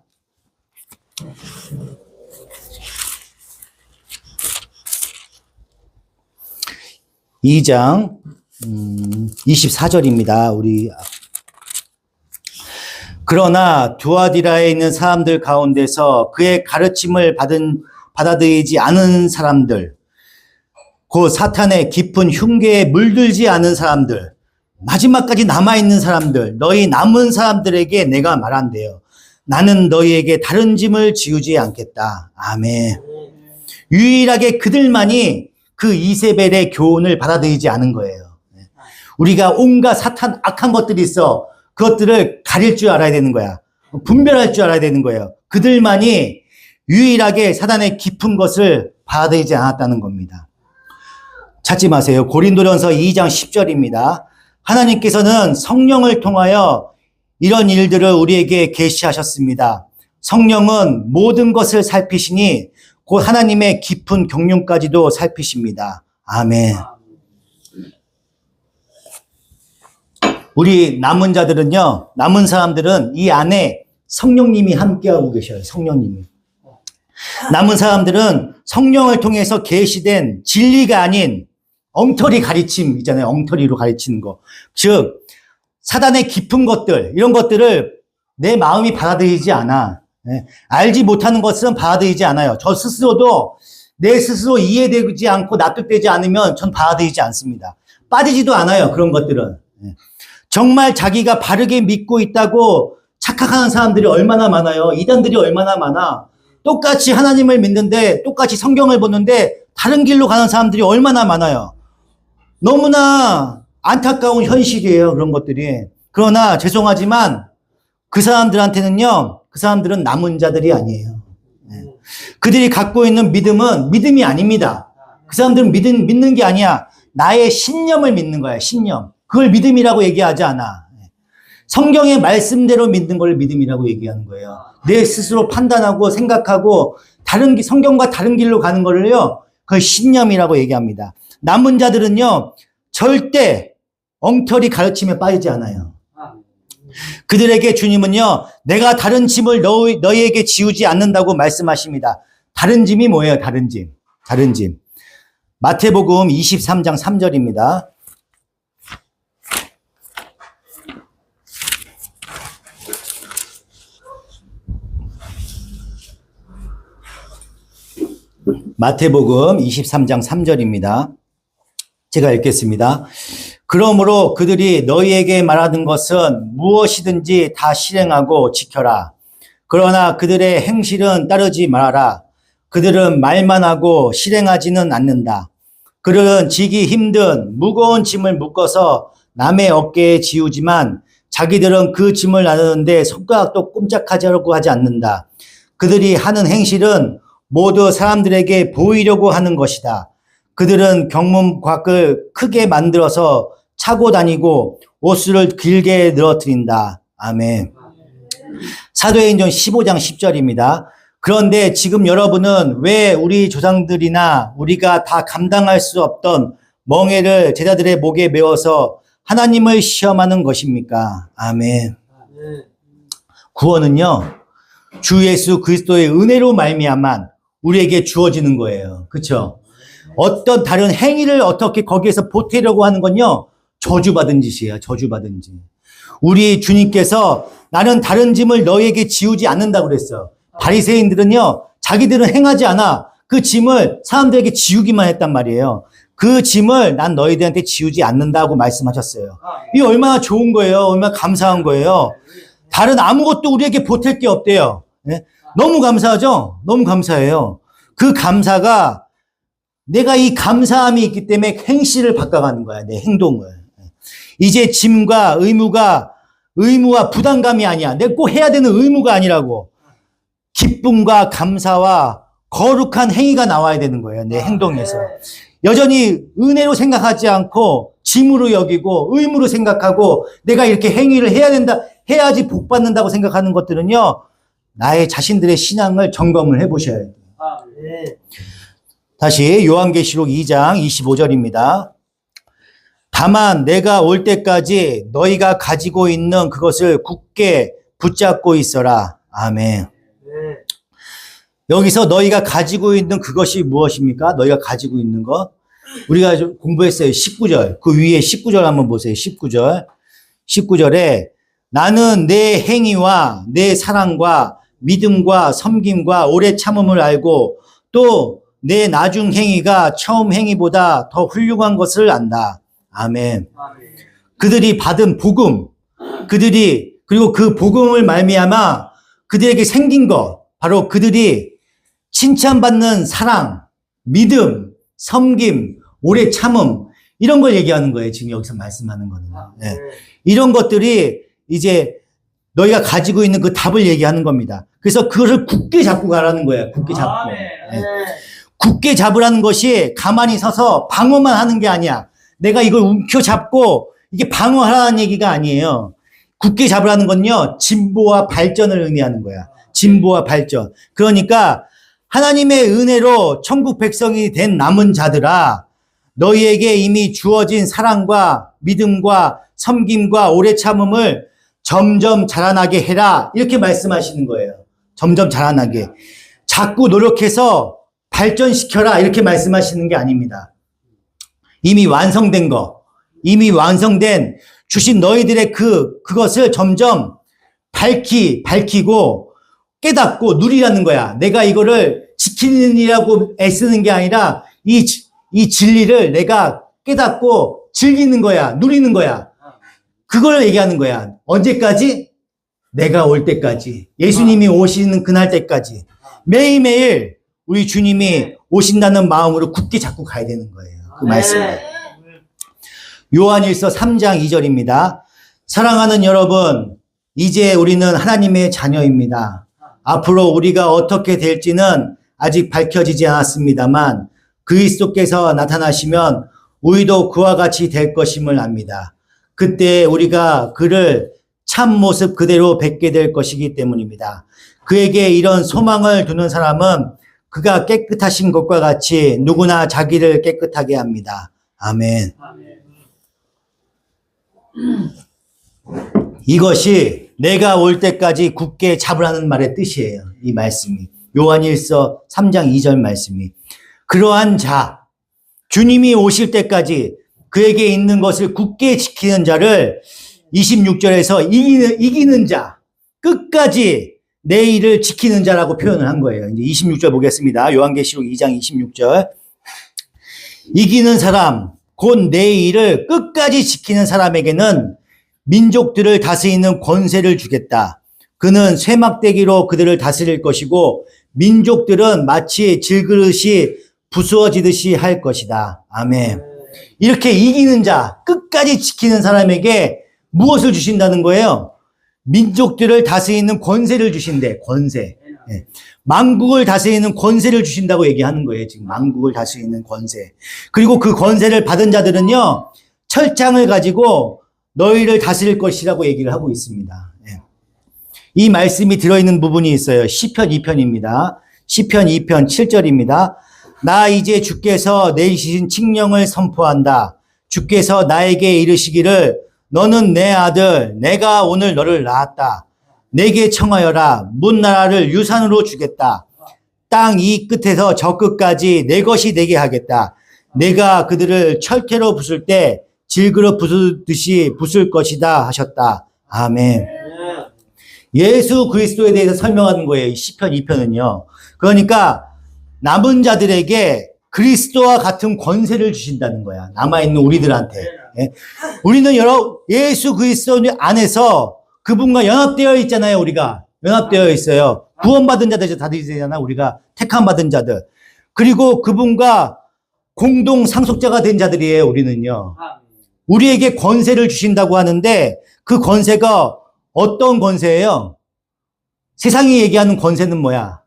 2장 24절입니다. 그러나 두아디라에 있는 사람들 가운데서 그의 가르침을 받아들이지 않은 사람들, 곧 사탄의 깊은 흉계에 물들지 않은 사람들, 마지막까지 남아있는 사람들, 너희 남은 사람들에게 내가 말한대요. 나는 너희에게 다른 짐을 지우지 않겠다. 아멘. 유일하게 그들만이 그 이세벨의 교훈을 받아들이지 않은 거예요. 우리가 온갖 사탄 악한 것들이 있어. 그것들을 가릴 줄 알아야 되는 거야. 분별할 줄 알아야 되는 거예요. 그들만이 유일하게 사단의 깊은 것을 받아들이지 않았다는 겁니다. 찾지 마세요. 고린도전서 2장 10절입니다. 하나님께서는 성령을 통하여 이런 일들을 우리에게 계시하셨습니다. 성령은 모든 것을 살피시니 곧 하나님의 깊은 경륜까지도 살피십니다. 아멘. 우리 남은 자들은요, 남은 사람들은 이 안에 성령님이 함께하고 계셔요. 성령님이. 남은 사람들은 성령을 통해서 계시된 진리가 아닌 엉터리 가르침 있잖아요. 엉터리로 가르치는 거. 즉 사단의 깊은 것들, 이런 것들을 내 마음이 받아들이지 않아. 알지 못하는 것은 받아들이지 않아요. 저 스스로도 내 스스로 이해되지 않고 납득되지 않으면 전 받아들이지 않습니다. 빠지지도 않아요. 그런 것들은. 정말 자기가 바르게 믿고 있다고 착각하는 사람들이 얼마나 많아요. 이단들이 얼마나 많아. 똑같이 하나님을 믿는데, 똑같이 성경을 보는데 다른 길로 가는 사람들이 얼마나 많아요. 너무나 안타까운 현실이에요. 그런 것들이. 그러나 죄송하지만 그 사람들한테는요, 그 사람들은 남은 자들이 아니에요. 그들이 갖고 있는 믿음은 믿음이 아닙니다. 그 사람들은 믿는 게 아니야. 나의 신념을 믿는 거야. 신념. 그걸 믿음이라고 얘기하지 않아. 성경의 말씀대로 믿는 걸 믿음이라고 얘기하는 거예요. 내 스스로 판단하고 생각하고 성경과 다른 길로 가는 거를요, 그걸 신념이라고 얘기합니다. 남은 자들은요, 절대 엉터리 가르침에 빠지지 않아요. 그들에게 주님은요, 내가 다른 짐을 너희에게 지우지 않는다고 말씀하십니다. 다른 짐이 뭐예요? 다른 짐. 다른 짐. 마태복음 23장 3절입니다. 마태복음 23장 3절입니다. 제가 읽겠습니다. 그러므로 그들이 너희에게 말하는 것은 무엇이든지 다 실행하고 지켜라. 그러나 그들의 행실은 따르지 말아라. 그들은 말만 하고 실행하지는 않는다. 그들은 지기 힘든 무거운 짐을 묶어서 남의 어깨에 지우지만 자기들은 그 짐을 나누는데 손가락도 꼼짝하려고 하지 않는다. 그들이 하는 행실은 모두 사람들에게 보이려고 하는 것이다. 그들은 경문 곽을 크게 만들어서 차고 다니고 옷을 길게 늘어뜨린다. 아멘. 사도행전 15장 10절입니다. 그런데 지금 여러분은 왜 우리 조상들이나 우리가 다 감당할 수 없던 멍에를 제자들의 목에 메워서 하나님을 시험하는 것입니까? 아멘. 구원은요, 주 예수 그리스도의 은혜로 말미암아 우리에게 주어지는 거예요. 그렇죠? 어떤 다른 행위를 어떻게 거기에서 보태려고 하는 건요, 저주받은 짓이에요. 저주받은 짓. 우리 주님께서 나는 다른 짐을 너희에게 지우지 않는다고 그랬어요. 바리새인들은요, 자기들은 행하지 않아. 그 짐을 사람들에게 지우기만 했단 말이에요. 그 짐을 난 너희들한테 지우지 않는다고 말씀하셨어요. 이게 얼마나 좋은 거예요. 얼마나 감사한 거예요. 다른 아무것도 우리에게 보탤 게 없대요. 네? 너무 감사하죠? 너무 감사해요. 그 감사가 내가 이 감사함이 있기 때문에 행실을 바꿔가는 거야. 내 행동을. 이제 짐과 의무와 부담감이 아니야. 내가 꼭 해야 되는 의무가 아니라고. 기쁨과 감사와 거룩한 행위가 나와야 되는 거예요. 내 행동에서. 여전히 은혜로 생각하지 않고 짐으로 여기고 의무로 생각하고 내가 이렇게 행위를 해야 된다, 해야지 복 받는다고 생각하는 것들은요, 나의 자신들의 신앙을 점검을 해보셔야 돼요. 다시 요한계시록 2장 25절입니다. 다만 내가 올 때까지 너희가 가지고 있는 그것을 굳게 붙잡고 있어라. 아멘. 여기서 너희가 가지고 있는 그것이 무엇입니까? 너희가 가지고 있는 것. 우리가 좀 공부했어요. 19절. 그 위에 19절 한번 보세요. 19절. 19절에 나는 내 행위와 내 사랑과 믿음과 섬김과 오래 참음을 알고 또 내 나중 행위가 처음 행위보다 더 훌륭한 것을 안다. 아멘. 그들이 받은 복음, 그리고 그 복음을 말미암아 그들에게 생긴 것, 바로 그들이 칭찬받는 사랑, 믿음, 섬김, 오래 참음, 이런 걸 얘기하는 거예요. 지금 여기서 말씀하는 거는. 네. 이런 것들이 이제 너희가 가지고 있는 그 답을 얘기하는 겁니다. 그래서 그것을 굳게 잡고 가라는 거예요. 굳게 잡고. 네. 굳게 잡으라는 것이 가만히 서서 방어만 하는 게 아니야. 내가 이걸 움켜잡고 이게 방어하라는 얘기가 아니에요. 굳게 잡으라는 건요, 진보와 발전을 의미하는 거야. 진보와 발전. 그러니까 하나님의 은혜로 천국 백성이 된 남은 자들아, 너희에게 이미 주어진 사랑과 믿음과 섬김과 오래 참음을 점점 자라나게 해라. 이렇게 말씀하시는 거예요. 점점 자라나게. 자꾸 노력해서 발전시켜라. 이렇게 말씀하시는 게 아닙니다. 이미 완성된 거, 이미 완성된 주신 너희들의 그것을 점점 밝히고 깨닫고 누리라는 거야. 내가 이거를 지키느라고 애쓰는 게 아니라 이 진리를 내가 깨닫고 즐기는 거야. 누리는 거야. 그걸 얘기하는 거야. 언제까지? 내가 올 때까지. 예수님이 오시는 그날 때까지. 매일매일 우리 주님이 오신다는 마음으로 굳게 잡고 가야 되는 거예요. 그 말씀을. 요한일서 3장 2절입니다. 사랑하는 여러분, 이제 우리는 하나님의 자녀입니다. 앞으로 우리가 어떻게 될지는 아직 밝혀지지 않았습니다만 그리스도께서 나타나시면 우리도 그와 같이 될 것임을 압니다. 그때 우리가 그를 참 모습 그대로 뵙게 될 것이기 때문입니다. 그에게 이런 소망을 두는 사람은 그가 깨끗하신 것과 같이 누구나 자기를 깨끗하게 합니다. 아멘. 이것이 내가 올 때까지 굳게 잡으라는 말의 뜻이에요. 이 말씀이. 요한일서 3장 2절 말씀이. 그러한 자, 주님이 오실 때까지 그에게 있는 것을 굳게 지키는 자를 26절에서 이기는 자, 끝까지 내 일을 지키는 자라고 표현을 한 거예요. 이제 26절 보겠습니다. 요한계시록 2장 26절. 이기는 사람, 곧 내 일을 끝까지 지키는 사람에게는 민족들을 다스리는 권세를 주겠다. 그는 쇠막대기로 그들을 다스릴 것이고 민족들은 마치 질그릇이 부수어지듯이 할 것이다. 아멘. 이렇게 이기는 자, 끝까지 지키는 사람에게 무엇을 주신다는 거예요? 민족들을 다스리는 권세를 주신대. 권세. 네. 만국을 다스리는 권세를 주신다고 얘기하는 거예요. 지금 만국을 다스리는 권세. 그리고 그 권세를 받은 자들은요, 철장을 가지고 너희를 다스릴 것이라고 얘기를 하고 있습니다. 네. 이 말씀이 들어있는 부분이 있어요. 시편 2편입니다. 시편 2편 7절입니다. 나 이제 주께서 내리신 칙령을 선포한다. 주께서 나에게 이르시기를 너는 내 아들, 내가 오늘 너를 낳았다. 내게 청하여라. 문나라를 유산으로 주겠다. 땅 이 끝에서 저 끝까지 내 것이 되게 하겠다. 내가 그들을 철퇴로 부술 때 질그릇 부수듯이 부술 것이다 하셨다. 아멘. 예수 그리스도에 대해서 설명하는 거예요. 시편 2편은요. 그러니까 남은 자들에게 그리스도와 같은 권세를 주신다는 거야. 남아있는 우리들한테. 예. 우리는 예수 그리스도 안에서 그분과 연합되어 있잖아요. 우리가 연합되어 있어요. 구원받은 자들 다들 있잖아. 우리가 택함 받은 자들. 그리고 그분과 공동 상속자가 된 자들이에요. 우리는요. 우리에게 권세를 주신다고 하는데 그 권세가 어떤 권세예요? 세상이 얘기하는 권세는 뭐야?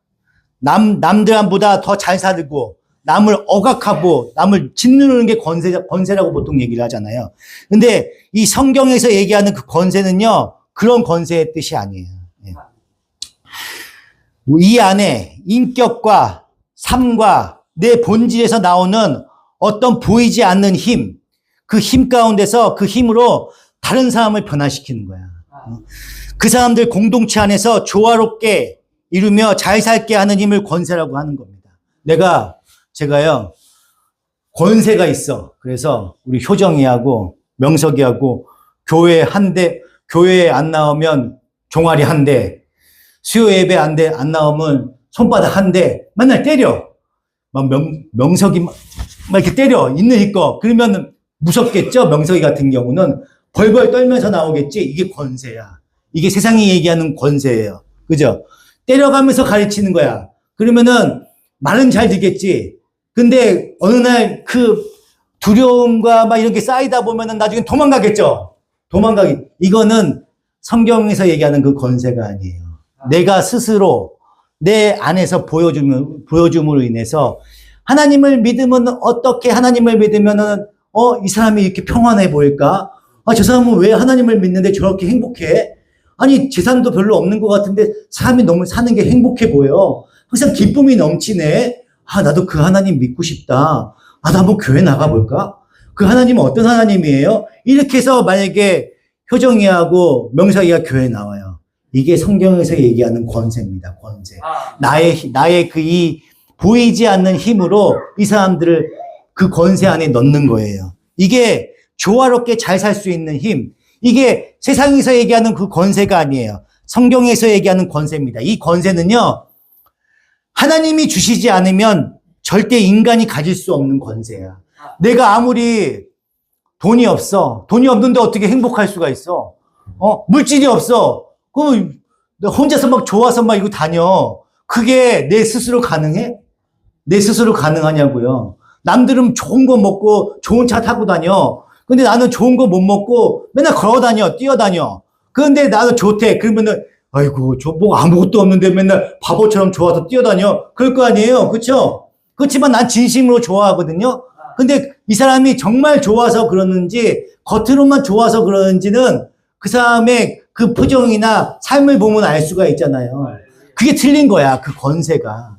남들보다 더 잘 살고 남을 억압하고 남을 짓누르는 게 권세라고 보통 얘기를 하잖아요. 근데 이 성경에서 얘기하는 그 권세는요, 그런 권세의 뜻이 아니에요. 이 안에 인격과 삶과 내 본질에서 나오는 어떤 보이지 않는 힘, 그 힘 가운데서 그 힘으로 다른 사람을 변화시키는 거야. 그 사람들 공동체 안에서 조화롭게 이루며 잘 살게 하는 힘을 권세라고 하는 겁니다. 제가요, 권세가 있어. 그래서 우리 효정이하고 명석이하고 교회에 안 나오면 종아리 한 대, 수요 예배 안 나오면 손바닥 한 대, 맨날 때려. 막 명석이 막 이렇게 때려. 있는 힘껏. 그러면 무섭겠죠? 명석이 같은 경우는 벌벌 떨면서 나오겠지? 이게 권세야. 이게 세상이 얘기하는 권세예요. 그죠? 때려가면서 가르치는 거야. 그러면은 말은 잘 듣겠지. 근데 어느 날 그 두려움과 막 이런 게 쌓이다 보면은 나중에 도망가겠죠? 이거는 성경에서 얘기하는 그 권세가 아니에요. 내가 스스로 내 안에서 보여줌으로 인해서 하나님을 믿으면 어떻게 하나님을 믿으면은 이 사람이 이렇게 평안해 보일까? 저 사람은 왜 하나님을 믿는데 저렇게 행복해? 아니, 재산도 별로 없는 것 같은데 사람이 너무 사는 게 행복해 보여. 항상 기쁨이 넘치네. 나도 그 하나님 믿고 싶다. 나도 한번 교회 나가볼까? 그 하나님은 어떤 하나님이에요? 이렇게 해서 만약에 효정이하고 명석이가 교회에 나와요. 이게 성경에서 얘기하는 권세입니다. 권세. 나의 이 보이지 않는 힘으로 이 사람들을 그 권세 안에 넣는 거예요. 이게 조화롭게 잘 살 수 있는 힘. 이게 세상에서 얘기하는 그 권세가 아니에요. 성경에서 얘기하는 권세입니다. 이 권세는요, 하나님이 주시지 않으면 절대 인간이 가질 수 없는 권세야. 내가 아무리 돈이 없는데 어떻게 행복할 수가 있어? 물질이 없어. 그럼 혼자서 막 좋아서 막 이거 다녀. 그게 내 스스로 가능해? 내 스스로 가능하냐고요. 남들은 좋은 거 먹고 좋은 차 타고 다녀. 근데 나는 좋은 거 못 먹고 맨날 걸어 다녀, 뛰어다녀. 그런데 나는 좋대. 그러면은, 아이고, 뭐 아무것도 없는데 맨날 바보처럼 좋아서 뛰어다녀. 그럴 거 아니에요. 그쵸? 그렇지만 난 진심으로 좋아하거든요. 근데 이 사람이 정말 좋아서 그러는지, 겉으로만 좋아서 그러는지는 그 사람의 그 표정이나 삶을 보면 알 수가 있잖아요. 그게 틀린 거야, 그 권세가.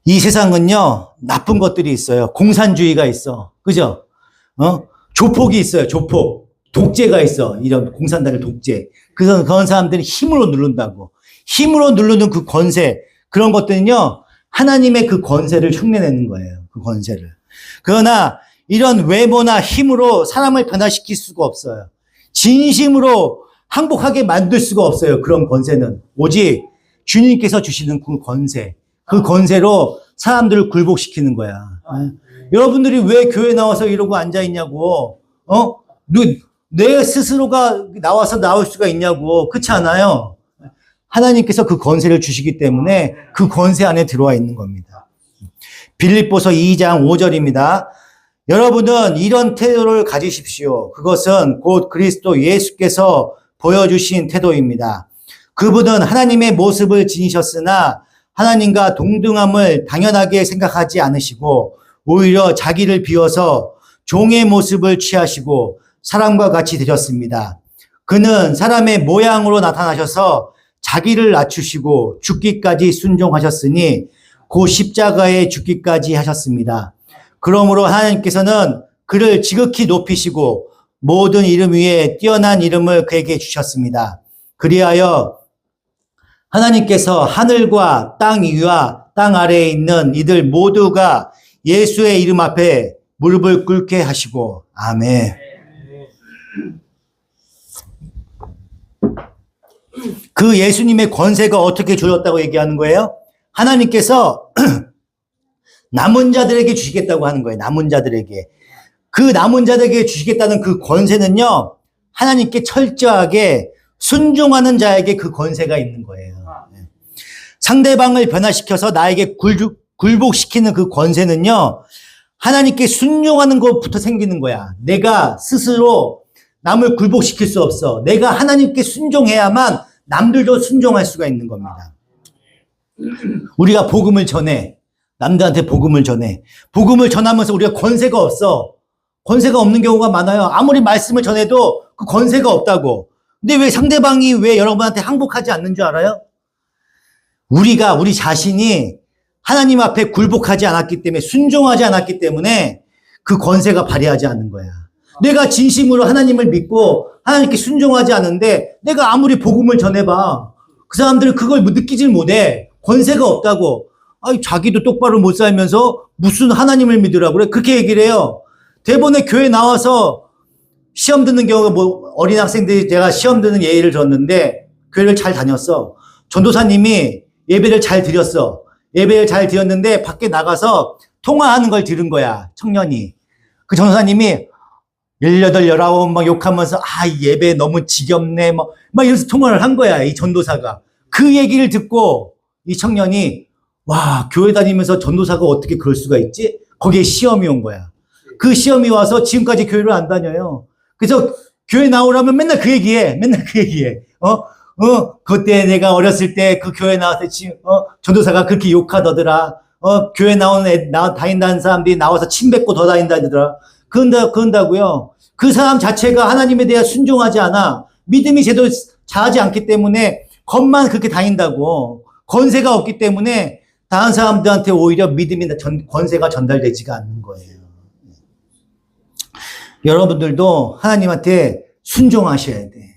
이 세상은요, 나쁜 것들이 있어요. 공산주의가 있어. 그죠? 조폭이 있어요, 조폭. 독재가 있어. 이런 공산당의 독재. 그래서 그런 사람들이 힘으로 누른다고. 힘으로 누르는 그 권세. 그런 것들은요, 하나님의 그 권세를 흉내내는 거예요. 그 권세를. 그러나 이런 외모나 힘으로 사람을 변화시킬 수가 없어요. 진심으로 행복하게 만들 수가 없어요. 그런 권세는. 오직 주님께서 주시는 그 권세. 그 권세로 사람들을 굴복시키는 거야. 여러분들이 왜 교회 나와서 이러고 앉아있냐고. 내 스스로가 나올 수가 있냐고. 그렇지 않아요? 하나님께서 그 권세를 주시기 때문에 그 권세 안에 들어와 있는 겁니다. 빌립보서 2장 5절입니다. 여러분은 이런 태도를 가지십시오. 그것은 곧 그리스도 예수께서 보여주신 태도입니다. 그분은 하나님의 모습을 지니셨으나 하나님과 동등함을 당연하게 생각하지 않으시고 오히려 자기를 비워서 종의 모습을 취하시고 사람과 같이 되셨습니다. 그는 사람의 모양으로 나타나셔서 자기를 낮추시고 죽기까지 순종하셨으니 그 십자가에 죽기까지 하셨습니다. 그러므로 하나님께서는 그를 지극히 높이시고 모든 이름 위에 뛰어난 이름을 그에게 주셨습니다. 그리하여 하나님께서 하늘과 땅 위와 땅 아래에 있는 이들 모두가 예수의 이름 앞에 무릎을 꿇게 하시고 아멘. 그 예수님의 권세가 어떻게 주셨다고 얘기하는 거예요? 하나님께서 남은 자들에게 주시겠다고 하는 거예요. 남은 자들에게. 그 남은 자들에게 주시겠다는 그 권세는요, 하나님께 철저하게 순종하는 자에게 그 권세가 있는 거예요. 상대방을 변화시켜서 나에게 굴복시키는 그 권세는요, 하나님께 순종하는 것부터 생기는 거야. 내가 스스로 남을 굴복시킬 수 없어. 내가 하나님께 순종해야만 남들도 순종할 수가 있는 겁니다. 우리가 복음을 전해. 남들한테 복음을 전해. 복음을 전하면서 우리가 권세가 없어. 권세가 없는 경우가 많아요. 아무리 말씀을 전해도 그 권세가 없다고. 근데 왜 상대방이 왜 여러분한테 항복하지 않는 줄 알아요? 우리 자신이 하나님 앞에 굴복하지 않았기 때문에, 순종하지 않았기 때문에 그 권세가 발휘하지 않는 거야. 내가 진심으로 하나님을 믿고 하나님께 순종하지 않은데 내가 아무리 복음을 전해봐. 그 사람들은 그걸 느끼질 못해. 권세가 없다고. 아니, 자기도 똑바로 못 살면서 무슨 하나님을 믿으라고 그래? 그렇게 얘기를 해요. 대번에 교회 나와서 시험 듣는 경우가 어린 학생들이 제가 시험 듣는 예의를 줬는데 교회를 잘 다녔어. 전도사님이 예배를 잘 드렸어. 예배를 잘 드렸는데 밖에 나가서 통화하는 걸 들은 거야. 청년이. 그 전도사님이 18, 19 막 욕하면서 이 예배 너무 지겹네. 막 이러면서 통화를 한 거야. 이 전도사가. 그 얘기를 듣고 이 청년이 와, 교회 다니면서 전도사가 어떻게 그럴 수가 있지? 거기에 시험이 온 거야. 그 시험이 와서 지금까지 교회를 안 다녀요. 그래서 교회 나오라면 맨날 그 얘기해. 그때 내가 어렸을 때 그 교회 나왔을 때, 전도사가 그렇게 욕하더더라. 교회 다닌다는 사람들이 나와서 침 뱉고 더 다닌다더라. 그런다고요. 그 사람 자체가 하나님에 대해 순종하지 않아. 믿음이 제대로 자하지 않기 때문에 겉만 그렇게 다닌다고. 권세가 없기 때문에 다른 사람들한테 오히려 믿음이나 권세가 전달되지가 않는 거예요. 여러분들도 하나님한테 순종하셔야 돼.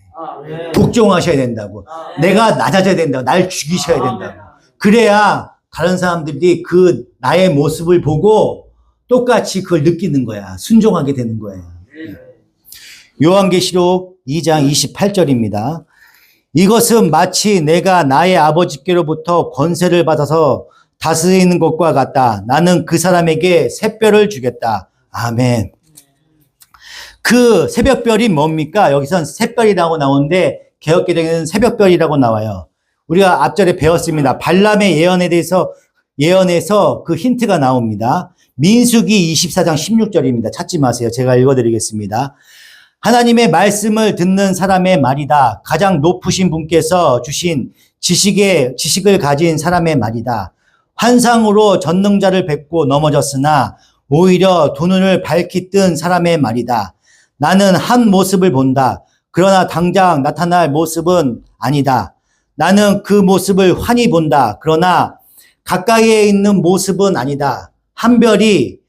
복종하셔야 된다고. 내가 낮아져야 된다고. 날 죽이셔야 된다고. 그래야 다른 사람들이 그 나의 모습을 보고 똑같이 그걸 느끼는 거야. 순종하게 되는 거예요. 요한계시록 2장 28절입니다. 이것은 마치 내가 나의 아버지께로부터 권세를 받아서 다스리는 것과 같다. 나는 그 사람에게 새별을 주겠다. 아멘. 그 새벽별이 뭡니까? 여기선 새별이라고 나오는데 개역개정에는 새벽별이라고 나와요. 우리가 앞절에 배웠습니다. 발람의 예언에서 그 힌트가 나옵니다. 민수기 24장 16절입니다. 찾지 마세요. 제가 읽어드리겠습니다. 하나님의 말씀을 듣는 사람의 말이다. 가장 높으신 분께서 주신 지식을 가진 사람의 말이다. 환상으로 전능자를 뵙고 넘어졌으나 오히려 두 눈을 밝히 뜬 사람의 말이다. 나는 한 모습을 본다. 그러나 당장 나타날 모습은 아니다. 나는 그 모습을 환히 본다. 그러나 가까이에 있는 모습은 아니다. 한 별이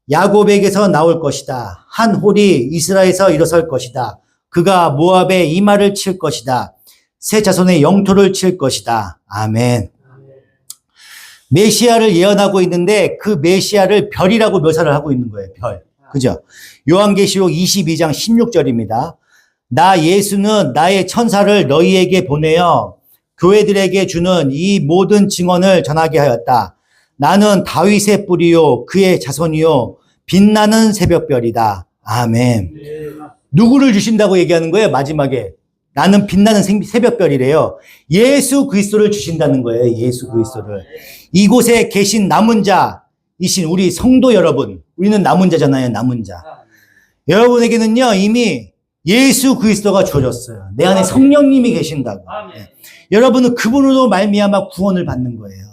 야곱에게서 나올 것이다. 한 홀이 이스라엘에서 일어설 것이다. 그가 모압의 이마를 칠 것이다. 새 자손의 영토를 칠 것이다. 아멘. 메시아를 예언하고 있는데 그 메시아를 별이라고 묘사를 하고 있는 거예요. 별. 그죠? 요한계시록 22장 16절입니다. 나 예수는 나의 천사를 너희에게 보내어 교회들에게 주는 이 모든 증언을 전하게 하였다. 나는 다윗의 뿌리요 그의 자손이요 빛나는 새벽별이다. 아멘. 누구를 주신다고 얘기하는 거예요? 마지막에. 나는 빛나는 새벽별이래요. 예수 그리스도를 주신다는 거예요. 예수 그리스도를. 이곳에 계신 남은 자이신 우리 성도 여러분. 우리는 남은 자잖아요. 남은 자. 여러분에게는요. 이미 예수 그리스도가 주어졌어요. 내 안에 성령님이 계신다고. 여러분은 그분으로 말미암아 구원을 받는 거예요.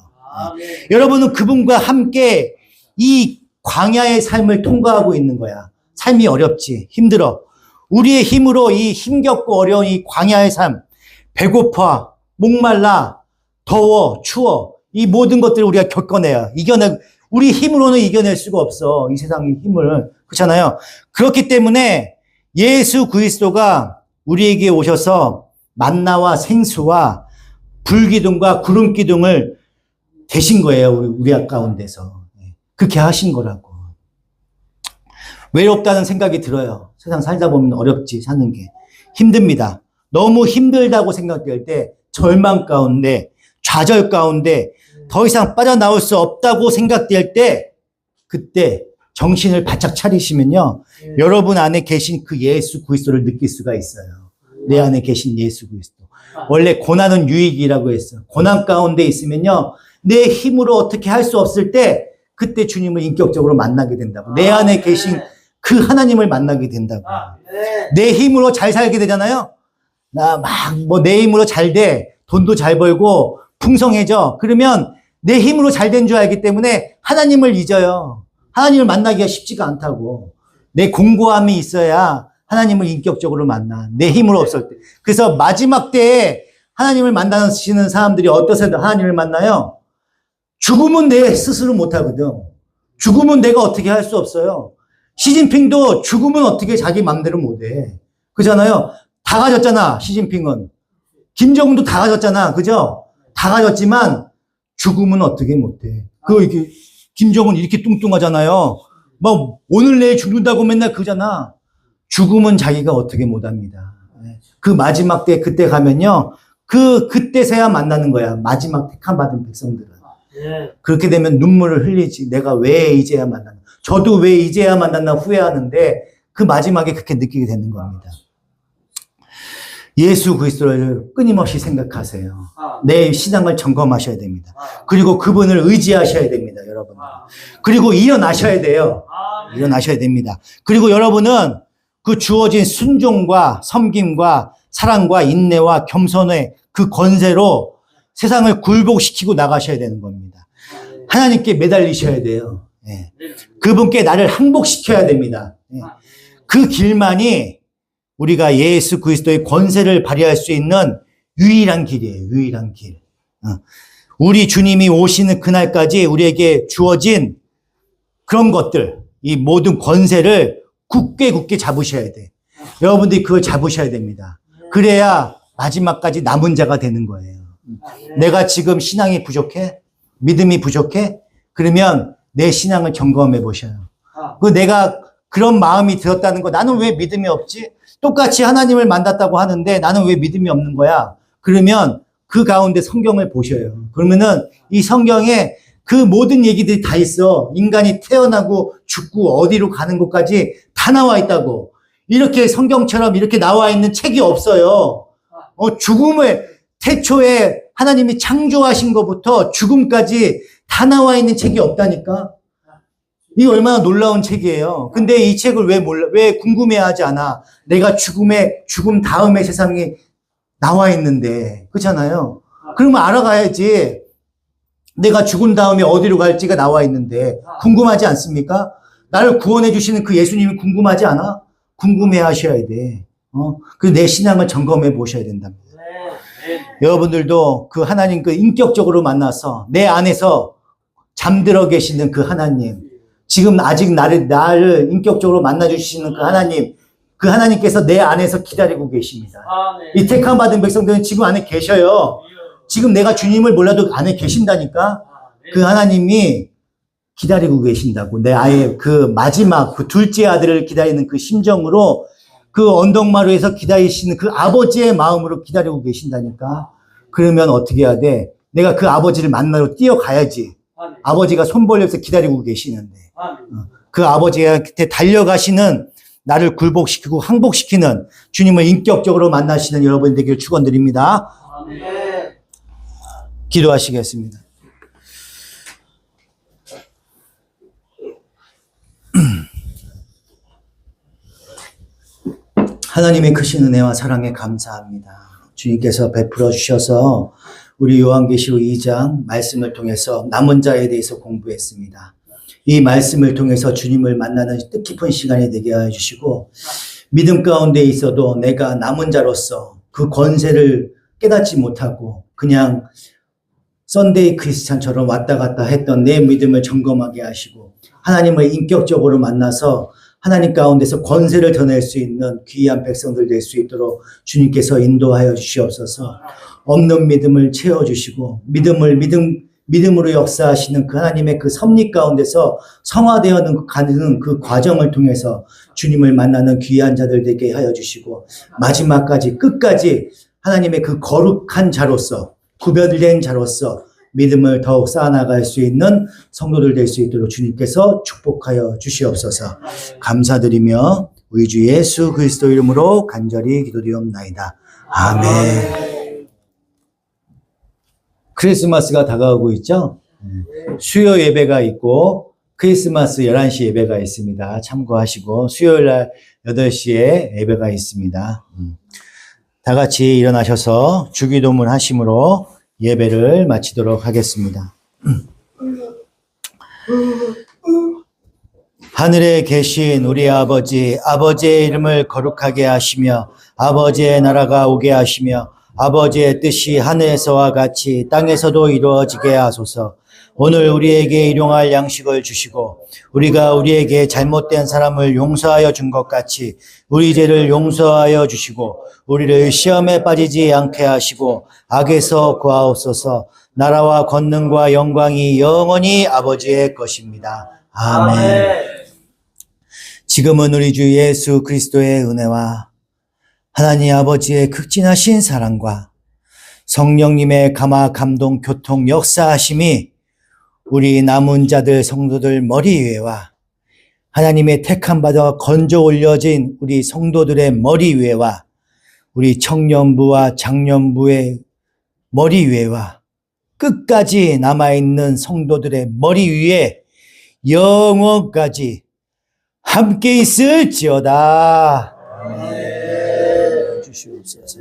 여러분은 그분과 함께 이 광야의 삶을 통과하고 있는 거야. 삶이 어렵지, 힘들어. 우리의 힘으로 이 힘겹고 어려운 이 광야의 삶, 배고파, 목말라, 더워, 추워, 이 모든 것들을 우리가 겪어내야, 우리 힘으로는 이겨낼 수가 없어. 이 세상의 힘을. 그렇잖아요. 그렇기 때문에 예수 그리스도가 우리에게 오셔서 만나와 생수와 불기둥과 구름기둥을 대신 거예요. 우리 가운데서. 그렇게 하신 거라고. 외롭다는 생각이 들어요. 세상 살다 보면 어렵지, 사는 게. 힘듭니다. 너무 힘들다고 생각될 때, 절망 가운데, 좌절 가운데, 더 이상 빠져나올 수 없다고 생각될 때, 그때 정신을 바짝 차리시면요, 여러분 안에 계신 그 예수 그리스도를 느낄 수가 있어요. 내 안에 계신 예수 그리스도. 원래 고난은 유익이라고 했어. 고난 가운데 있으면요, 내 힘으로 어떻게 할 수 없을 때, 그때 주님을 인격적으로 만나게 된다고. 내 안에 계신 그 하나님을 만나게 된다고. 내 힘으로 잘 살게 되잖아요. 내 힘으로 잘 돼. 돈도 잘 벌고 풍성해져. 그러면 내 힘으로 잘 된 줄 알기 때문에 하나님을 잊어요. 하나님을 만나기가 쉽지가 않다고. 내 공고함이 있어야 하나님을 인격적으로 만나. 내 힘으로 없을 때. 그래서 마지막 때에 하나님을 만나시는 사람들이 어떠세요? 하나님을 만나요? 죽음은 내 스스로 못하거든. 죽음은 내가 어떻게 할 수 없어요. 시진핑도 죽음은 어떻게 자기 맘대로 못해. 그잖아요. 다 가졌잖아, 시진핑은. 김정은도 다 가졌잖아, 그죠? 다 가졌지만 죽음은 어떻게 못해. 김정은 이렇게 뚱뚱하잖아요. 막 오늘 내일 죽는다고 맨날 그러잖아. 죽음은 자기가 어떻게 못합니다. 그 마지막 때 그때 가면요. 그때서야 만나는 거야. 마지막 택함 받은 백성들은. 그렇게 되면 눈물을 흘리지. 내가 왜 이제야 만났나. 저도 왜 이제야 만났나 후회하는데 그 마지막에 그렇게 느끼게 되는 겁니다. 예수 그리스도를 끊임없이 생각하세요. 내 신앙을 점검하셔야 됩니다. 그리고 그분을 의지하셔야 됩니다, 여러분. 그리고 일어나셔야 돼요. 일어나셔야 됩니다. 그리고 여러분은 그 주어진 순종과 섬김과 사랑과 인내와 겸손의 그 권세로 세상을 굴복시키고 나가셔야 되는 겁니다. 하나님께 매달리셔야 돼요. 예. 그분께 나를 항복시켜야 됩니다. 예. 그 길만이 우리가 예수 그리스도의 권세를 발휘할 수 있는 유일한 길이에요. 유일한 길. 우리 주님이 오시는 그날까지 우리에게 주어진 그런 것들, 이 모든 권세를 굳게 잡으셔야 돼. 여러분들이 그걸 잡으셔야 됩니다. 그래야 마지막까지 남은 자가 되는 거예요. 내가 지금 신앙이 부족해? 믿음이 부족해? 그러면 내 신앙을 점검해 보셔요. 내가 그런 마음이 들었다는 거, 나는 왜 믿음이 없지? 똑같이 하나님을 만났다고 하는데 나는 왜 믿음이 없는 거야? 그러면 그 가운데 성경을 보셔요. 그러면은 이 성경에 그 모든 얘기들이 다 있어. 인간이 태어나고 죽고 어디로 가는 것까지 다 나와 있다고. 이렇게 성경처럼 이렇게 나와 있는 책이 없어요. 죽음을 태초에 하나님이 창조하신 것부터 죽음까지 다 나와 있는 책이 없다니까. 이게 얼마나 놀라운 책이에요. 근데 이 책을 왜 궁금해하지 않아? 내가 죽음 다음의 세상이 나와 있는데. 그렇잖아요. 그러면 알아가야지. 내가 죽은 다음에 어디로 갈지가 나와 있는데. 궁금하지 않습니까? 나를 구원해 주시는 그 예수님이 궁금하지 않아? 궁금해 하셔야 돼. 그래서 내 신앙을 점검해 보셔야 된답니다. 여러분들도 그 하나님 인격적으로 만나서 내 안에서 잠들어 계시는 그 하나님, 지금 아직 나를 인격적으로 만나주시는 그 하나님께서 내 안에서 기다리고 계십니다. 이 택함 받은 백성들은 지금 안에 계셔요. 지금 내가 주님을 몰라도 안에 계신다니까. 그 하나님이 기다리고 계신다고. 내 아예 그 마지막 그 둘째 아들을 기다리는 그 심정으로 그 언덕마루에서 기다리시는 그 아버지의 마음으로 기다리고 계신다니까. 그러면 어떻게 해야 돼? 내가 그 아버지를 만나러 뛰어가야지. 아버지가 손 벌려서 기다리고 계시는데. 그 아버지한테 달려가시는 나를 굴복시키고 항복시키는 주님을 인격적으로 만나시는 여러분 되기를 축원드립니다. 기도하시겠습니다. 하나님의 크신 은혜와 사랑에 감사합니다. 주님께서 베풀어 주셔서 우리 요한계시록 2장 말씀을 통해서 남은 자에 대해서 공부했습니다. 이 말씀을 통해서 주님을 만나는 뜻깊은 시간이 되게 하여 주시고 믿음 가운데 있어도 내가 남은 자로서 그 권세를 깨닫지 못하고 그냥 썬데이 크리스찬처럼 왔다 갔다 했던 내 믿음을 점검하게 하시고 하나님을 인격적으로 만나서 하나님 가운데서 권세를 드러낼 수 있는 귀한 백성들 될 수 있도록 주님께서 인도하여 주시옵소서. 없는 믿음을 채워주시고 믿음으로 역사하시는 그 하나님의 그 섭리 가운데서 성화되어 가는 그 과정을 통해서 주님을 만나는 귀한 자들 되게 하여 주시고 마지막까지 끝까지 하나님의 그 거룩한 자로서 구별된 자로서 믿음을 더욱 쌓아나갈 수 있는 성도들 될 수 있도록 주님께서 축복하여 주시옵소서. 감사드리며 우리 주 예수 그리스도 이름으로 간절히 기도드리옵나이다. 아멘. 크리스마스가 다가오고 있죠? 수요 예배가 있고 크리스마스 11시 예배가 있습니다. 참고하시고 수요일 날 8시에 예배가 있습니다. 다 같이 일어나셔서 주기도문 하심으로 예배를 마치도록 하겠습니다. 하늘에 계신 우리 아버지, 아버지의 이름을 거룩하게 하시며 아버지의 나라가 오게 하시며 아버지의 뜻이 하늘에서와 같이 땅에서도 이루어지게 하소서. 오늘 우리에게 일용할 양식을 주시고 우리가 우리에게 잘못된 사람을 용서하여 준 것 같이 우리 죄를 용서하여 주시고 우리를 시험에 빠지지 않게 하시고 악에서 구하옵소서. 나라와 권능과 영광이 영원히 아버지의 것입니다. 아멘. 지금은 우리 주 예수 그리스도의 은혜와 하나님 아버지의 극진하신 사랑과 성령님의 감화 감동 교통 역사하심이 우리 남은 자들 성도들 머리 위에와 하나님의 택함 받아 건져 올려진 우리 성도들의 머리 위에와 우리 청년부와 장년부의 머리 위에와 끝까지 남아있는 성도들의 머리 위에 영원까지 함께 있을지어다. 아멘. 주시옵소서.